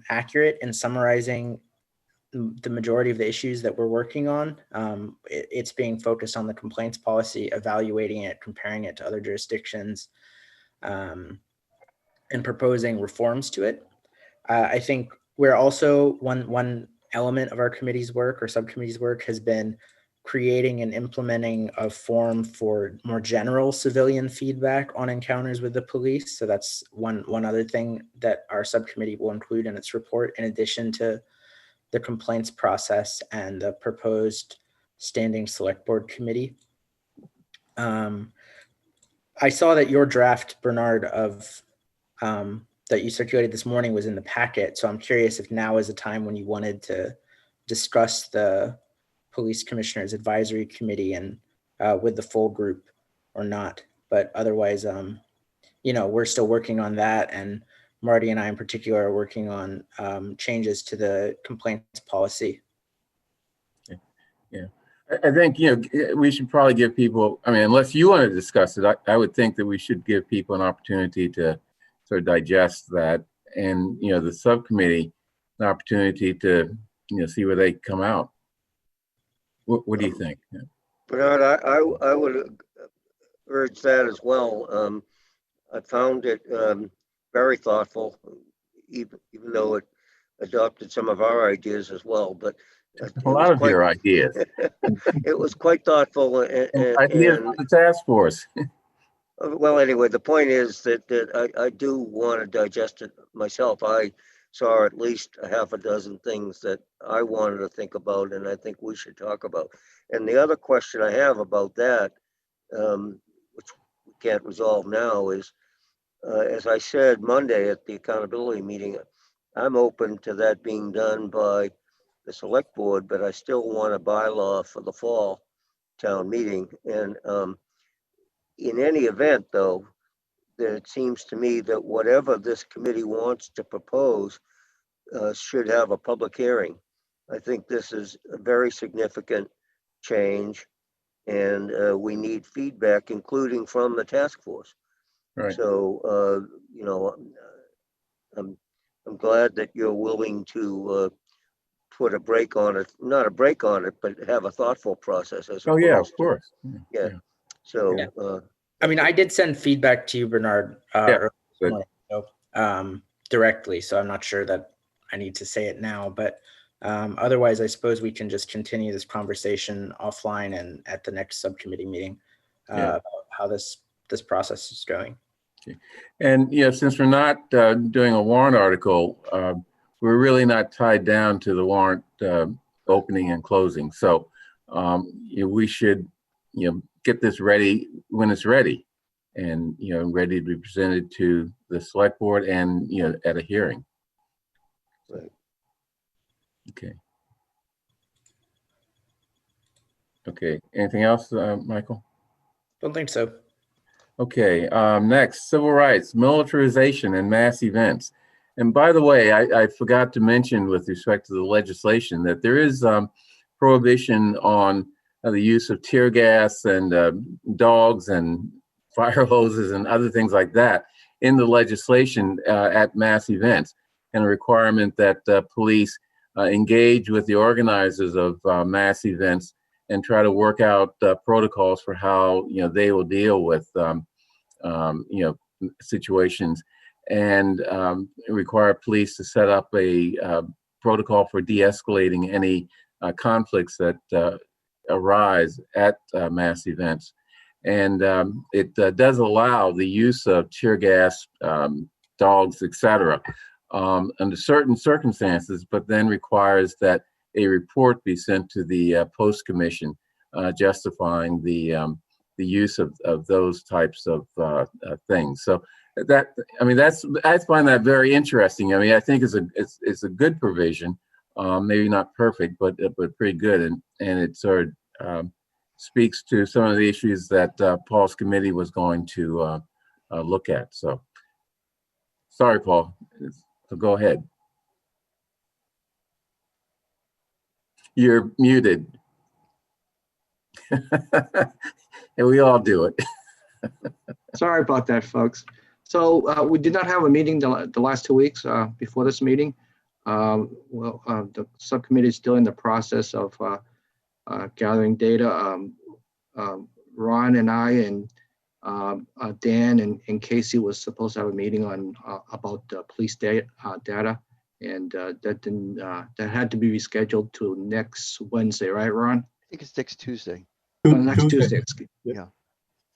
accurate in summarizing the majority of the issues that we're working on. It's being focused on the complaints policy, evaluating it, comparing it to other jurisdictions, and proposing reforms to it. I think we're also, one element of our committee's work or subcommittee's work has been creating and implementing a form for more general civilian feedback on encounters with the police. So that's one other thing that our subcommittee will include in its report, in addition to the complaints process and the proposed standing select board committee. I saw that your draft, Bernard, of that you circulated this morning was in the packet. So I'm curious if now is a time when you wanted to discuss the police commissioners advisory committee and with the full group or not. But otherwise, we're still working on that. And Marty and I in particular are working on changes to the complaints policy. Yeah. I think, we should probably give people, I mean, unless you want to discuss it, I would think that we should give people an opportunity to sort of digest that, and, the subcommittee, an opportunity to, see where they come out. What do you think? Bernard, I would urge that as well. I found it very thoughtful, even though it adopted some of our ideas as well, but A lot of your ideas. it was quite thoughtful Ideas for the task force. well, anyway, the point is that I do want to digest it myself. I saw at least a half a dozen things that I wanted to think about, and I think we should talk about. And the other question I have about that, which we can't resolve now, is, as I said Monday at the accountability meeting, I'm open to that being done by the select board, but I still want a bylaw for the fall town meeting. And in any event, though, that it seems to me that whatever this committee wants to propose should have a public hearing. I think this is a very significant change, and we need feedback, including from the task force. Right. So, I'm glad that you're willing to put a break on it, not a break on it, but have a thoughtful process. Oh, yeah, of course. Yeah. So, Yeah. I mean, I did send feedback to you, Bernard, earlier this morning, directly, so I'm not sure that I need to say it now, but otherwise, I suppose we can just continue this conversation offline and at the next subcommittee meeting about how this process is going. Okay. And since we're not doing a warrant article, we're really not tied down to the warrant opening and closing. So we should, get this ready when it's ready, and ready to be presented to the select board and at a hearing. Right. Okay. Okay. Anything else, Michael? Don't think so. Okay. Next, civil rights, militarization, and mass events. And by the way, I forgot to mention with respect to the legislation that there is prohibition on the use of tear gas and dogs and fire hoses and other things like that in the legislation at mass events, and a requirement that police engage with the organizers of mass events and try to work out protocols for how they will deal with situations, and require police to set up a protocol for de-escalating any conflicts that arise at mass events. And it does allow the use of tear gas, dogs, etc., under certain circumstances, but then requires that a report be sent to the Post Commission justifying the use of those types of things. So I find that very interesting. I mean, I think it's a good provision, maybe not perfect, but pretty good, and it sort of speaks to some of the issues that Paul's committee was going to look at. So, sorry, Paul. So go ahead. You're muted. And we all do it. Sorry about that, folks. So we did not have a meeting the last 2 weeks before this meeting. The subcommittee is still in the process of gathering data. Ron and I and Dan and Casey was supposed to have a meeting on about police data, and that had to be rescheduled to next Wednesday, right, Ron? I think it's next Tuesday. Next Tuesday. Yeah.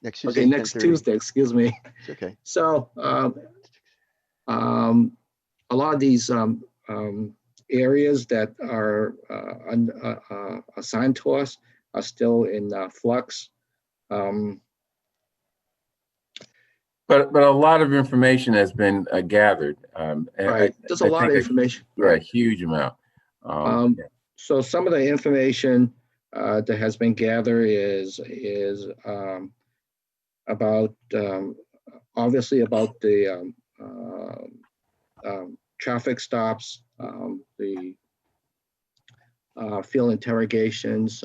Next Tuesday. Okay, next 10:30. Tuesday, excuse me. It's okay. So a lot of these areas that are assigned to us are still in flux. But a lot of information has been gathered. Right, there's a lot of information. Right, a huge amount. So some of the information that has been gathered is about obviously about the traffic stops, the field interrogations.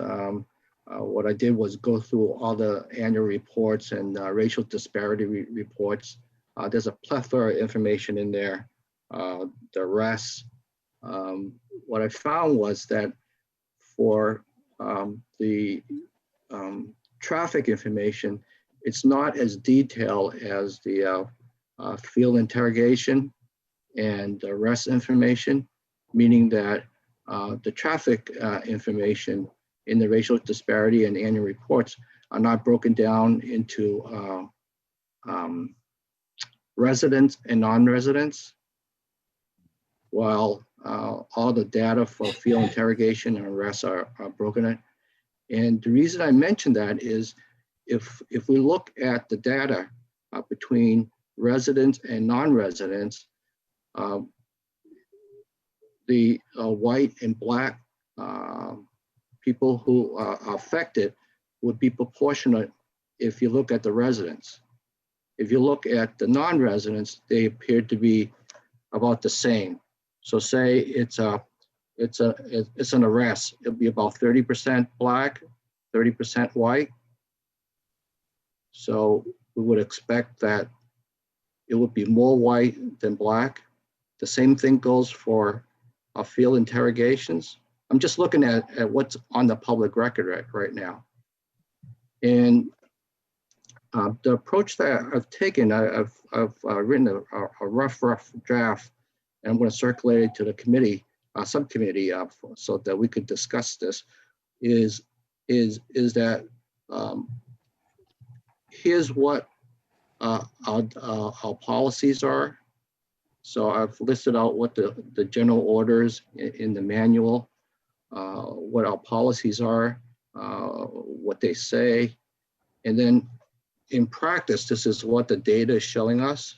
What I did was go through all the annual reports and racial disparity reports. There's a plethora of information in there. The arrests. What I found was that for the traffic information, it's not as detailed as the field interrogation and arrest information, meaning that the traffic information in the racial disparity and annual reports are not broken down into residents and non-residents, while all the data for field interrogation and arrests are broken in. And the reason I mention that is if we look at the data between residents and non-residents, the white and black people who are affected would be proportionate if you look at the residents. If you look at the non-residents, they appear to be about the same. So say it's an arrest, it'll be about 30% black, 30% white. So we would expect that it would be more white than black. The same thing goes for field interrogations. I'm just looking at what's on the public record right now. And the approach that I've taken, I've written a rough draft, and I'm going to circulate it to the committee, subcommittee, so that we could discuss this. Is that here's what our policies are. So I've listed out what the general orders in the manual, what our policies are, what they say, and then in practice, this is what the data is showing us.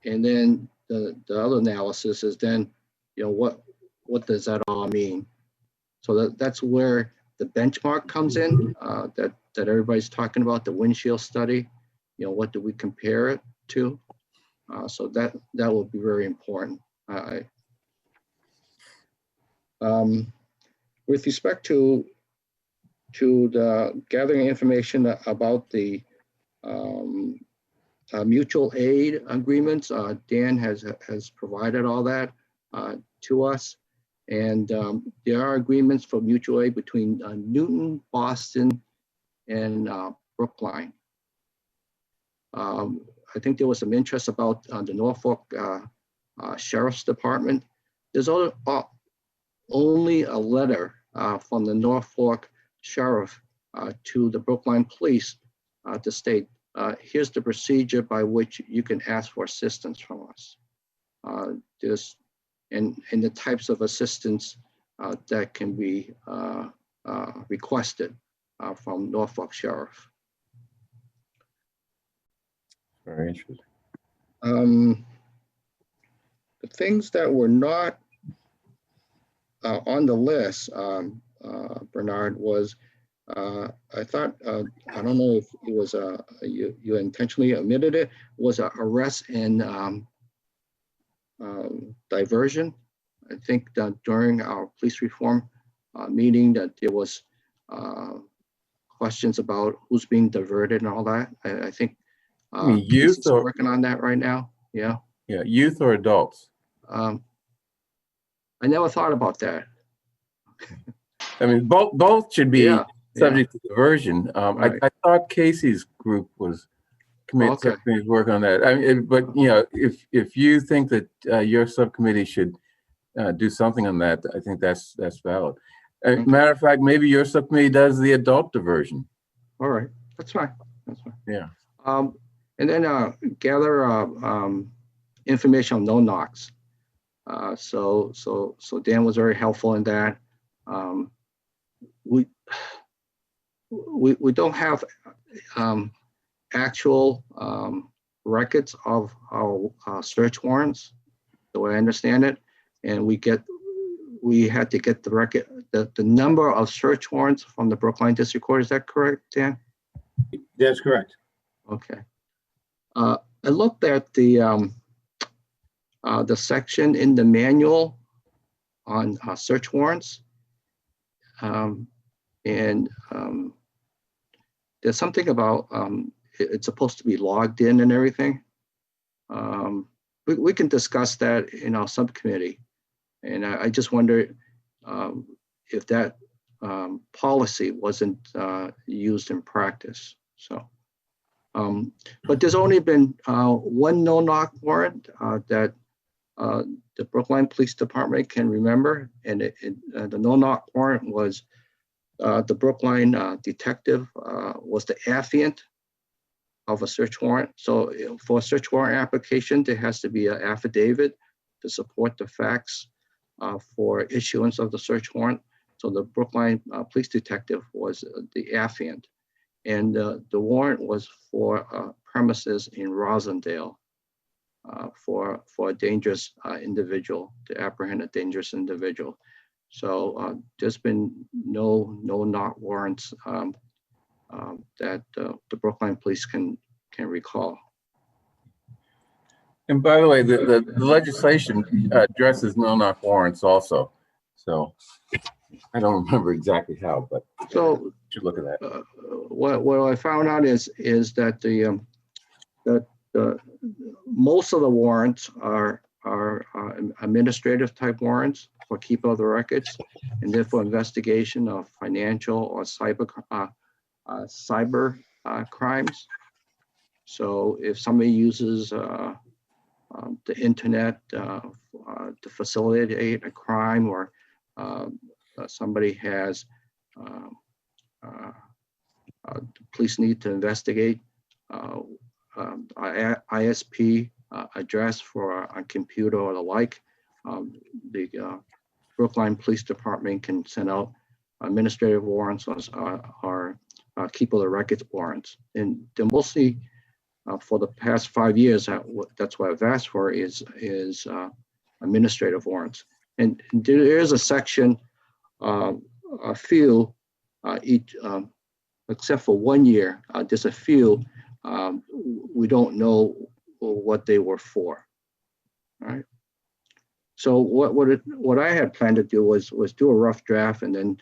And then the other analysis is then, what does that all mean? So that's where the benchmark comes in, that everybody's talking about, the windshield study. What do we compare it to? So that will be very important. With respect to the gathering information about the mutual aid agreements, Dan has provided all that to us. And there are agreements for mutual aid between Newton, Boston, and Brookline. I think there was some interest about the Norfolk Sheriff's Department. There's only a letter from the Norfolk Sheriff to the Brookline Police to state, here's the procedure by which you can ask for assistance from us. And the types of assistance that can be requested from Norfolk Sheriff. Very interesting. The things that were not on the list, Bernard, was I thought, I don't know if it was you intentionally omitted it, was arrest and diversion. I think that during our police reform meeting that there was questions about who's being diverted and all that. I think youth is working on that right now. Yeah. Yeah, youth or adults? I never thought about that. I mean, both should be subject to diversion. Right. I thought Casey's group was committed to work on that. I mean, but if you think that your subcommittee should do something on that, I think that's valid. Matter of fact, maybe your subcommittee does the adult diversion. All right, that's fine. That's fine. Yeah. And then gather information on no-knocks. So Dan was very helpful in that. We don't have actual records of our search warrants, the way I understand it, and we had to get the the number of search warrants from the Brookline District Court. Is that correct, Dan? That's correct. Okay. I looked at the section in the manual on search warrants. And there's something about it's supposed to be logged in and everything. We can discuss that in our subcommittee. And I just wonder if that policy wasn't used in practice. So, but there's only been one no-knock warrant that the Brookline Police Department can remember, and the no-knock warrant was the Brookline detective was the affiant of a search warrant. So for a search warrant application, there has to be an affidavit to support the facts for issuance of the search warrant. So the Brookline police detective was the affiant, and the warrant was for premises in Rosendale for a dangerous individual, to apprehend a dangerous individual. So there's been no knock warrants that the Brookline police can recall. And by the way, the legislation addresses no-knock warrants also. So I don't remember exactly how, but So you should look at that. what I found out is that the most of the warrants are administrative type warrants for keep of the records, and therefore investigation of financial or cyber crimes. So if somebody uses the internet to facilitate a crime, or somebody has the police need to investigate ISP address for a computer or the like, the Brookline Police Department can send out administrative warrants or keep of the records warrants. And they're mostly for the past 5 years, that's what I've asked for is administrative warrants. And there is a section, a few, each, except for 1 year, there's a few, we don't know what they were for. All right. So what I had planned to do was do a rough draft and then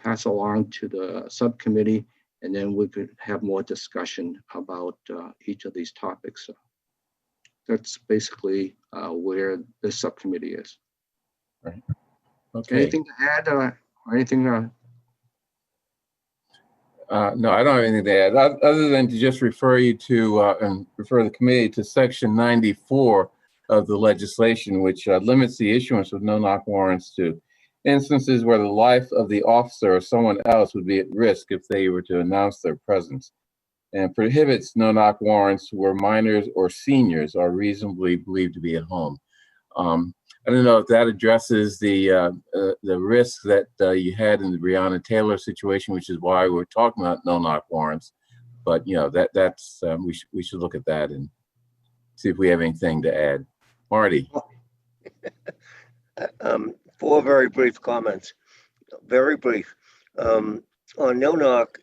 pass along to the subcommittee, and then we could have more discussion about each of these topics. So that's basically where the subcommittee is. Right. Okay. Anything to add or anything? No, I don't have anything to add other than to just refer you to and refer the committee to section 94 of the legislation, which limits the issuance of no-knock warrants to instances where the life of the officer or someone else would be at risk if they were to announce their presence, and prohibits no-knock warrants where minors or seniors are reasonably believed to be at home. I don't know if that addresses the risk that you had in the Breonna Taylor situation, which is why we're talking about no-knock warrants. But you know that's we should look at that and see if we have anything to add. Marty. 4 very brief comments. Very brief. On no-knock,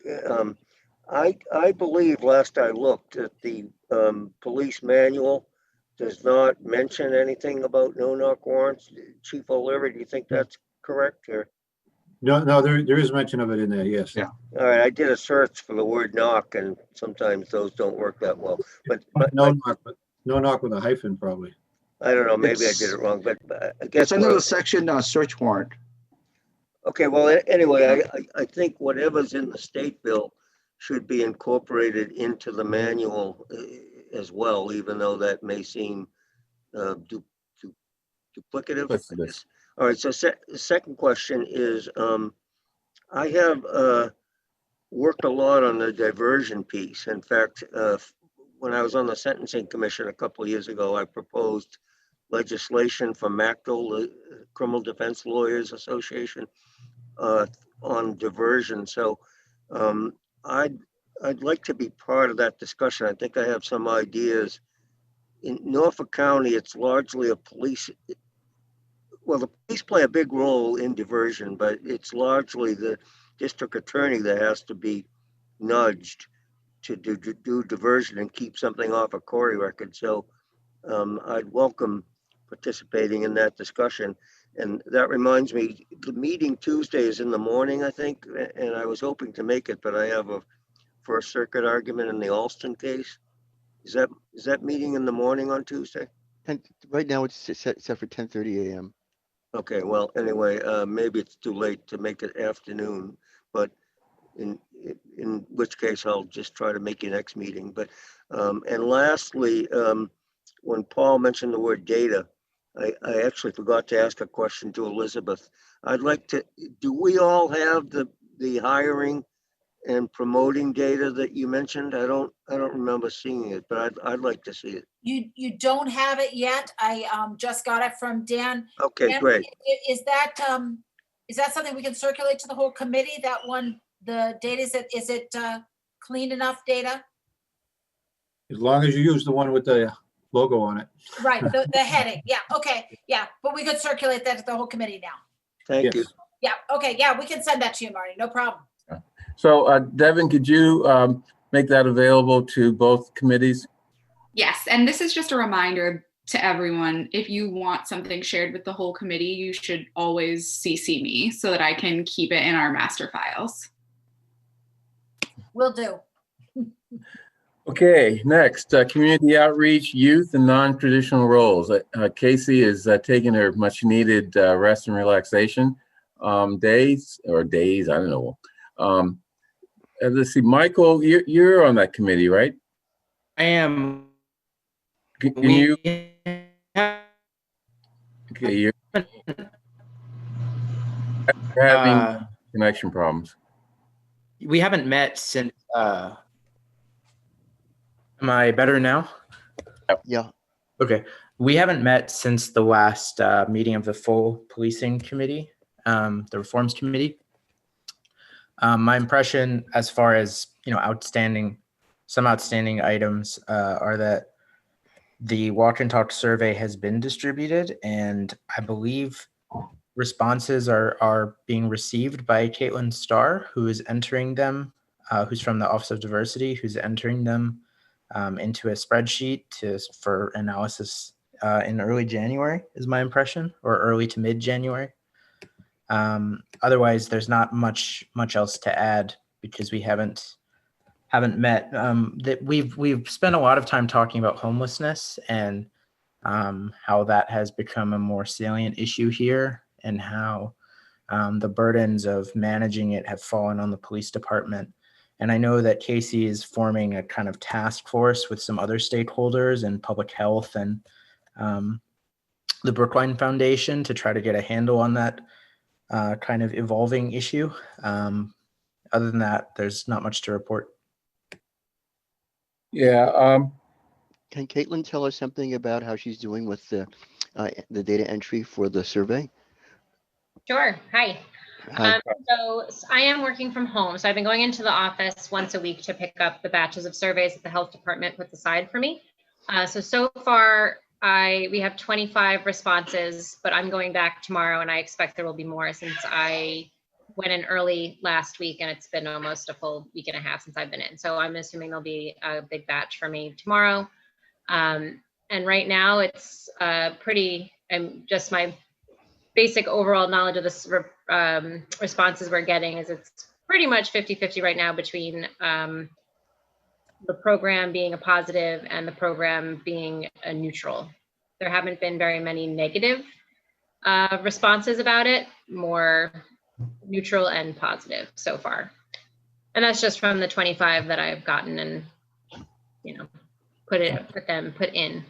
I believe last I looked at the police manual does not mention anything about no-knock warrants. Chief O'Leary, do you think that's correct? Or? No, there is mention of it in there, yes. Yeah. All right, I did a search for the word knock, and sometimes those don't work that well. But No knock with a hyphen, probably. I don't know, maybe I did it wrong, but I guess. It's another section, search warrant. Okay, well, anyway, I think whatever's in the state bill should be incorporated into the manual as well, even though that may seem duplicative. I guess. All right, so the second question is, I have worked a lot on the diversion piece. In fact, when I was on the Sentencing Commission a couple of years ago, I proposed legislation from MACDL, the Criminal Defense Lawyers Association, on diversion. So I'd like to be part of that discussion. I think I have some ideas. In Norfolk County, it's largely a police well, the police play a big role in diversion, but it's largely the district attorney that has to be nudged to do diversion and keep something off a Cory record. So I'd welcome participating in that discussion. And that reminds me, the meeting Tuesday is in the morning, I think, and I was hoping to make it, but I have a First Circuit argument in the Alston case. Is that meeting in the morning on Tuesday? Right now it's set for 10:30 a.m. Okay, well, anyway, maybe it's too late to make it afternoon, but in which case I'll just try to make your next meeting. But and lastly, when Paul mentioned the word data, I actually forgot to ask a question to Elizabeth. I'd like to, do we all have the hiring and promoting data that you mentioned? I don't remember seeing it, but I'd like to see it. You don't have it yet. I just got it from Dan. Okay, Dan, great. Is that something we can circulate to the whole committee? That one, the data, is it clean enough data? As long as you use the one with the logo on it. Right, the heading. Yeah, okay, yeah, but we could circulate that to the whole committee now. Thank you. Yes. Yeah, okay, yeah, we can send that to you, Marty, no problem. So Devin, could you make that available to both committees? Yes, and this is just a reminder to everyone, if you want something shared with the whole committee, you should always CC me so that I can keep it in our master files. Will do. Okay, next, community outreach, youth and non-traditional roles. Casey is taking her much needed rest and relaxation days, I don't know. Let's see, Michael, you're on that committee, right? I am. Can We you? have- Okay, you're having uh, connection problems. we haven't met since. Am I better now? Yeah. Okay. We haven't met since the last meeting of the full policing committee, the reforms committee. My impression, as far as some outstanding items, are that the walk and talk survey has been distributed, and I believe responses are being received by Caitlin Starr, who is entering them, who's from the Office of Diversity, who's entering them into a spreadsheet for analysis in early January, is my impression, or early to mid January. Otherwise, there's not much else to add because we haven't met. That we've spent a lot of time talking about homelessness and how that has become a more salient issue here, and how the burdens of managing it have fallen on the police department. And I know that Casey is forming a kind of task force with some other stakeholders and public health and the Brookline Foundation to try to get a handle on that kind of evolving issue. Other than that, there's not much to report. Yeah. Can Caitlin tell us something about how she's doing with the data entry for the survey? Sure. Hi. Hi. So I am working from home. So I've been going into the office once a week to pick up the batches of surveys that the health department puts aside for me. So far, we have 25 responses, but I'm going back tomorrow and I expect there will be more since I went in early last week and it's been almost a full week and a half since I've been in. So I'm assuming there'll be a big batch for me tomorrow. And right now it's just my basic overall knowledge of the responses we're getting is it's pretty much 50-50 right now between the program being a positive and the program being a neutral. There haven't been very many negative responses about it, more neutral and positive so far. And that's just from the 25 that I've gotten and, put in.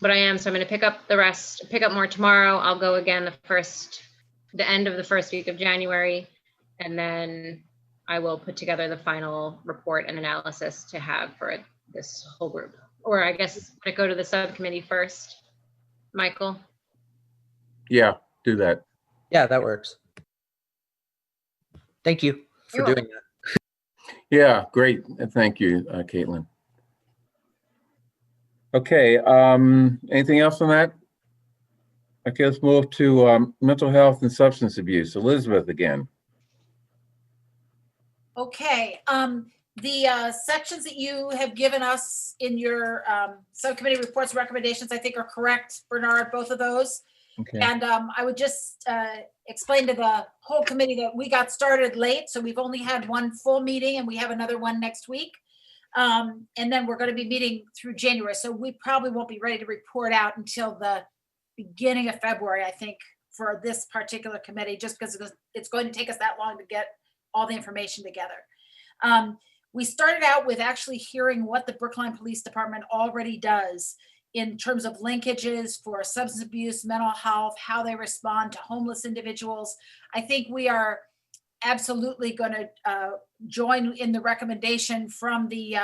But so I'm going to pick up the rest, pick up more tomorrow. I'll go again the end of the first week of January, and then I will put together the final report and analysis to have for this whole group. Or I guess I go to the subcommittee first, Michael. Yeah, do that. Yeah, that works. Thank you for doing that. Yeah, great. Thank you, Caitlin. Okay, anything else on that? Okay, let's move to mental health and substance abuse. Elizabeth again. Okay, the sections that you have given us in your subcommittee reports, recommendations, I think are correct, Bernard, both of those. Okay. And I would just explain to the whole committee that we got started late, so we've only had one full meeting and we have another one next week. And then we're going to be meeting through January, so we probably won't be ready to report out until the beginning of February, I think, for this particular committee, just because it's going to take us that long to get all the information together. We started out with actually hearing what the Brookline Police Department already does in terms of linkages for substance abuse, mental health, how they respond to homeless individuals. I think we are absolutely going to join in the recommendation from the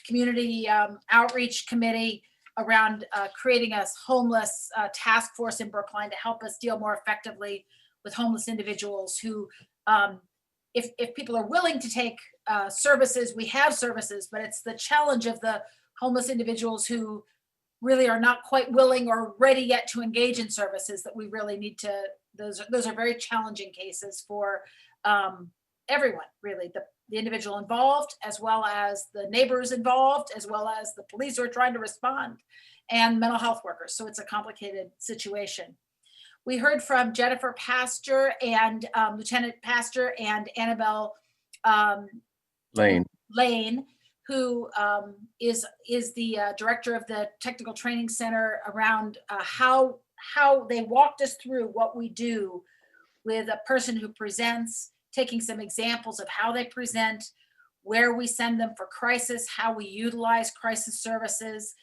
community outreach committee around creating a homeless task force in Brookline to help us deal more effectively with homeless individuals who, if people are willing to take services, we have services, but it's the challenge of the homeless individuals who really are not quite willing or ready yet to engage in services that we really need to, those are very challenging cases for everyone, really, the individual involved, as well as the neighbors involved, as well as the police who are trying to respond, and mental health workers. So it's a complicated situation. We heard from Jennifer Pastor and Lieutenant Pastor and Annabelle Lane, who is the director of the Technical Training Center, around how they walked us through what we do with a person who presents, taking some examples of how they present, where we send them for crisis, how we utilize crisis services.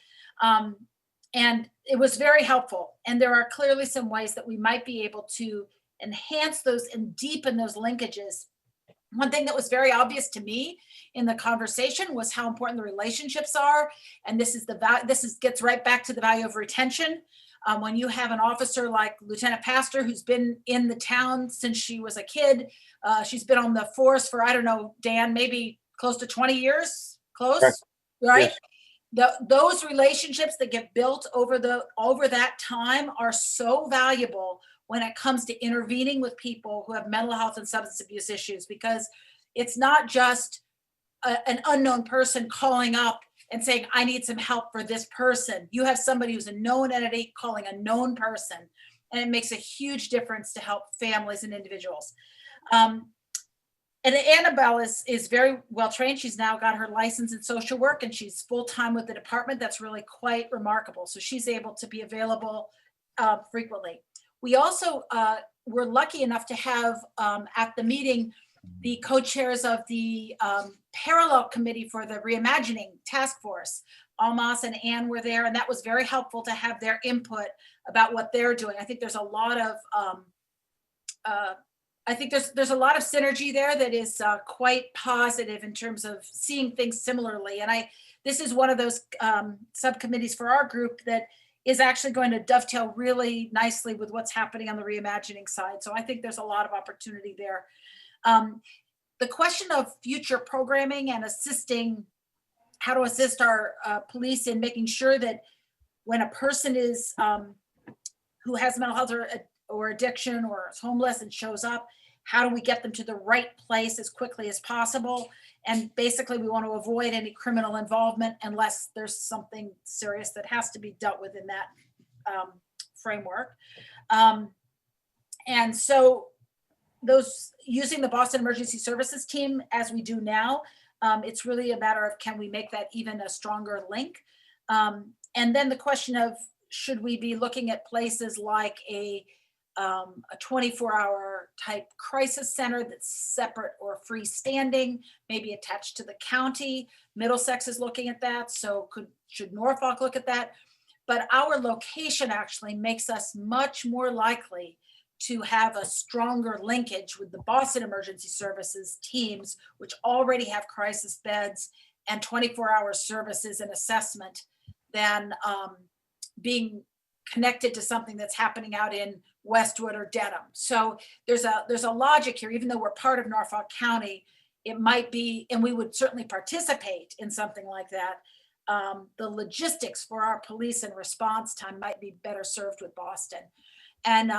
And it was very helpful. And there are clearly some ways that we might be able to enhance those and deepen those linkages. One thing that was very obvious to me in the conversation was how important the relationships are. And this gets right back to the value of retention. When you have an officer like Lieutenant Pastor, who's been in the town since she was a kid, she's been on the force for, I don't know, Dan, maybe close to 20 years, right? Yes. Those relationships that get built over that time are so valuable when it comes to intervening with people who have mental health and substance abuse issues, because it's not just an unknown person calling up and saying, I need some help for this person. You have somebody who's a known entity calling a known person, and it makes a huge difference to help families and individuals. And Annabelle is very well trained. She's now got her license in social work, and she's full-time with the department. That's really quite remarkable. So she's able to be available frequently. We also were lucky enough to have at the meeting the co-chairs of the parallel committee for the reimagining task force. Almas and Ann were there, and that was very helpful to have their input about what they're doing. I think there's a lot of there's a lot of synergy there that is quite positive in terms of seeing things similarly. And this is one of those subcommittees for our group that is actually going to dovetail really nicely with what's happening on the reimagining side. So I think there's a lot of opportunity there. The question of future programming and how to assist our police in making sure that when a person is who has mental health or addiction or is homeless and shows up, how do we get them to the right place as quickly as possible? And basically we want to avoid any criminal involvement unless there's something serious that has to be dealt with in that framework. And so those using the Boston Emergency Services team as we do now, it's really a matter of, can we make that even a stronger link? And then the question of, should we be looking at places like a 24-hour type crisis center that's separate or freestanding, maybe attached to the county? Middlesex is looking at that, so should Norfolk look at that? But our location actually makes us much more likely to have a stronger linkage with the Boston Emergency Services teams, which already have crisis beds and 24-hour services and assessment, than being connected to something that's happening out in Westwood or Dedham. So there's a logic here. Even though we're part of Norfolk County, it might be, and we would certainly participate in something like that. The logistics for our police and response time might be better served with Boston. And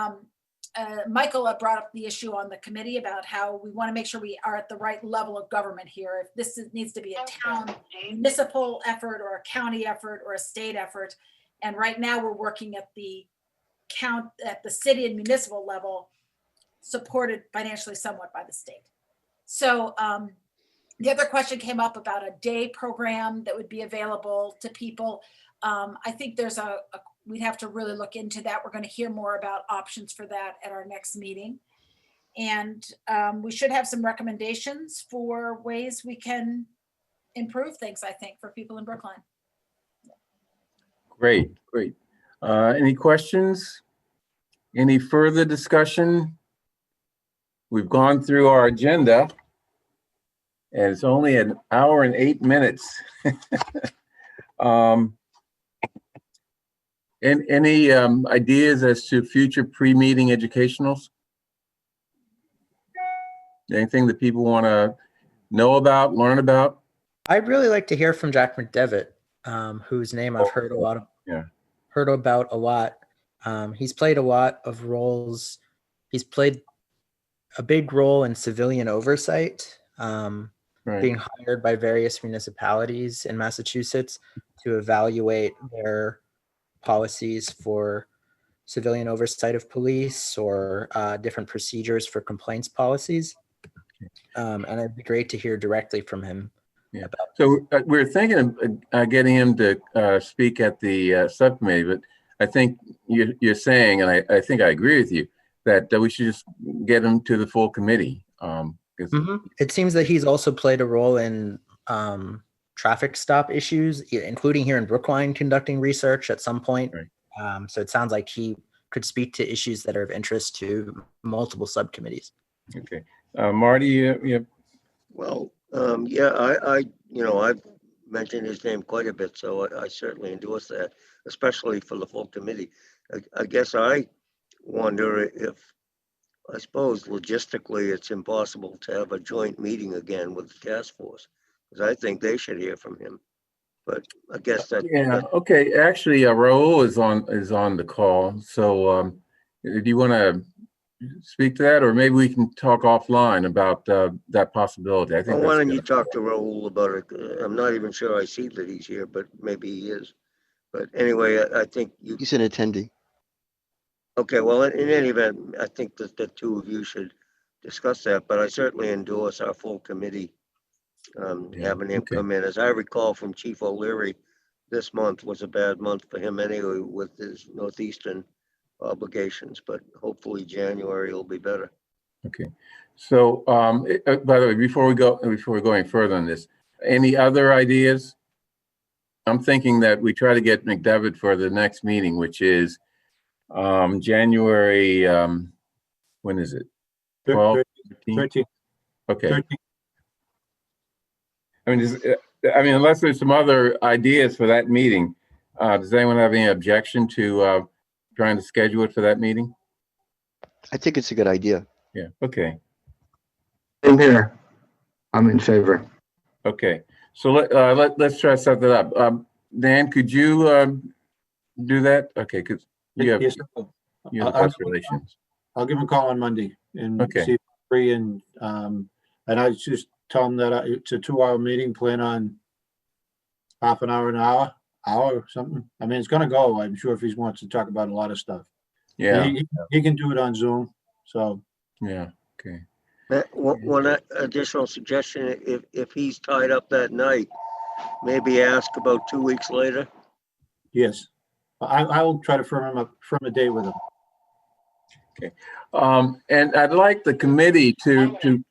Michael brought up the issue on the committee about how we want to make sure we are at the right level of government here. If this needs to be a town municipal effort or a county effort or a state effort. And right now we're working at the city and municipal level, supported financially somewhat by the state. So the other question came up about a day program that would be available to people. I think there's we'd have to really look into that. We're going to hear more about options for that at our next meeting. And we should have some recommendations for ways we can improve things, I think, for people in Brookline. Great, great. Any questions? Any further discussion? We've gone through our agenda, and it's only an hour and 8 minutes. And any ideas as to future pre-meeting educationals? Anything that people want to know about, learn about? I'd really like to hear from Jack McDevitt, whose name I've heard about a lot. He's played a lot of roles. He's played a big role in civilian oversight, being hired by various municipalities in Massachusetts to evaluate their policies for civilian oversight of police or different procedures for complaints policies. And it'd be great to hear directly from him. Yeah. So we're thinking of getting him to speak at the subcommittee, but I think you're saying, and I think I agree with you, that we should just get him to the full committee. It seems that he's also played a role in traffic stop issues, including here in Brookline, conducting research at some point. Right. So it sounds like he could speak to issues that are of interest to multiple subcommittees. Okay. Marty, you Well, yeah, I've mentioned his name quite a bit, so I certainly endorse that, especially for the full committee. I guess I wonder if, I suppose logistically, it's impossible to have a joint meeting again with the task force, because I think they should hear from him. But I guess that. Yeah. Okay. Actually, Raul is on the call. So, do you want to speak to that, or maybe we can talk offline about that possibility? I think. Well, why don't you talk to Raul about it? I'm not even sure I see that he's here, but maybe he is. But anyway, I think you. He's an attendee. Okay, well, in any event, I think that the two of you should discuss that, but I certainly endorse our full committee having him come in. As I recall from Chief O'Leary, this month was a bad month for him anyway with his Northeastern obligations, but hopefully January will be better. Okay. So, by the way, before we go any further on this, any other ideas? I'm thinking that we try to get McDevitt for the next meeting, which is January, when is it? 12, 13? Okay. 13. I mean, unless there's some other ideas for that meeting, does anyone have any objection to trying to schedule it for that meeting? I think it's a good idea. Yeah. Okay. Same here. I'm in favor. Okay. So let's try to set that up. Dan, could you do that? Okay, because you have best relations. I'll give him a call on Monday and see if he's free, and I just tell him that it's a 2-hour meeting. Plan on half an hour, hour or something. I mean, it's gonna go. I'm sure if he wants to talk about a lot of stuff. Yeah, he can do it on Zoom. So yeah, okay. One additional suggestion: if he's tied up that night, maybe ask about 2 weeks later. Yes, I will try to firm a date with him. Okay, and I'd like the committee to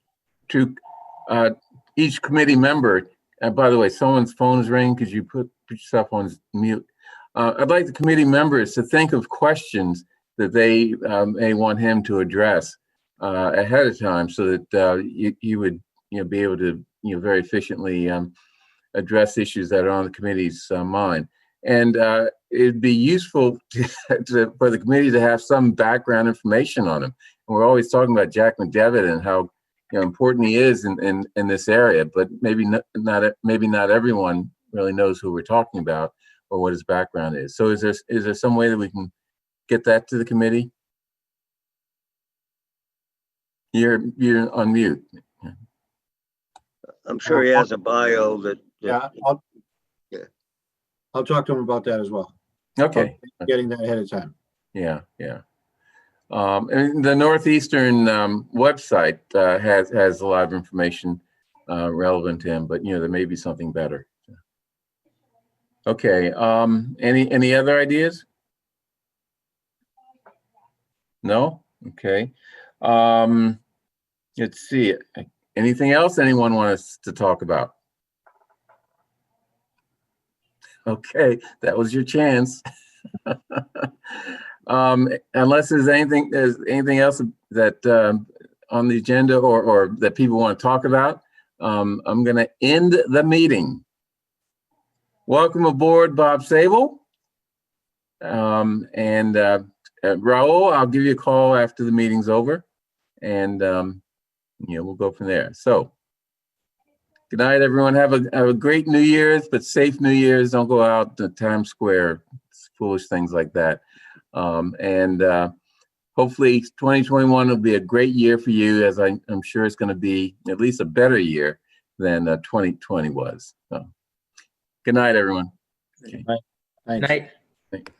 each committee member. And by the way, someone's phone is ringing. Could you put yourself on mute? I'd like the committee members to think of questions that they may want him to address ahead of time, so that you would be able to very efficiently address issues that are on the committee's mind. And it'd be useful for the committee to have some background information on him. And we're always talking about Jack McDevitt and how important he is in this area, but maybe not everyone really knows who we're talking about or what his background is. So is there some way that we can get that to the committee? You're on mute. I'm sure he has a bio that. Yeah, Yeah. I'll talk to him about that as well. Okay. Getting that ahead of time. Yeah, yeah. And the Northeastern website has a lot of information relevant to him, but there may be something better. Okay. Any other ideas? No? Okay. Let's see. Anything else anyone wants to talk about? Okay, that was your chance. Unless there's anything else that on the agenda or that people want to talk about, I'm going to end the meeting. Welcome aboard, Bob Sable. And Raul, I'll give you a call after the meeting's over, and we'll go from there. So, good night, everyone. Have a great New Year's, but safe New Year's. Don't go out to Times Square, foolish things like that. Hopefully 2021 will be a great year for you, as I'm sure it's going to be at least a better year than 2020 was. So, good night, everyone. Okay. Thanks. Night. Thank you.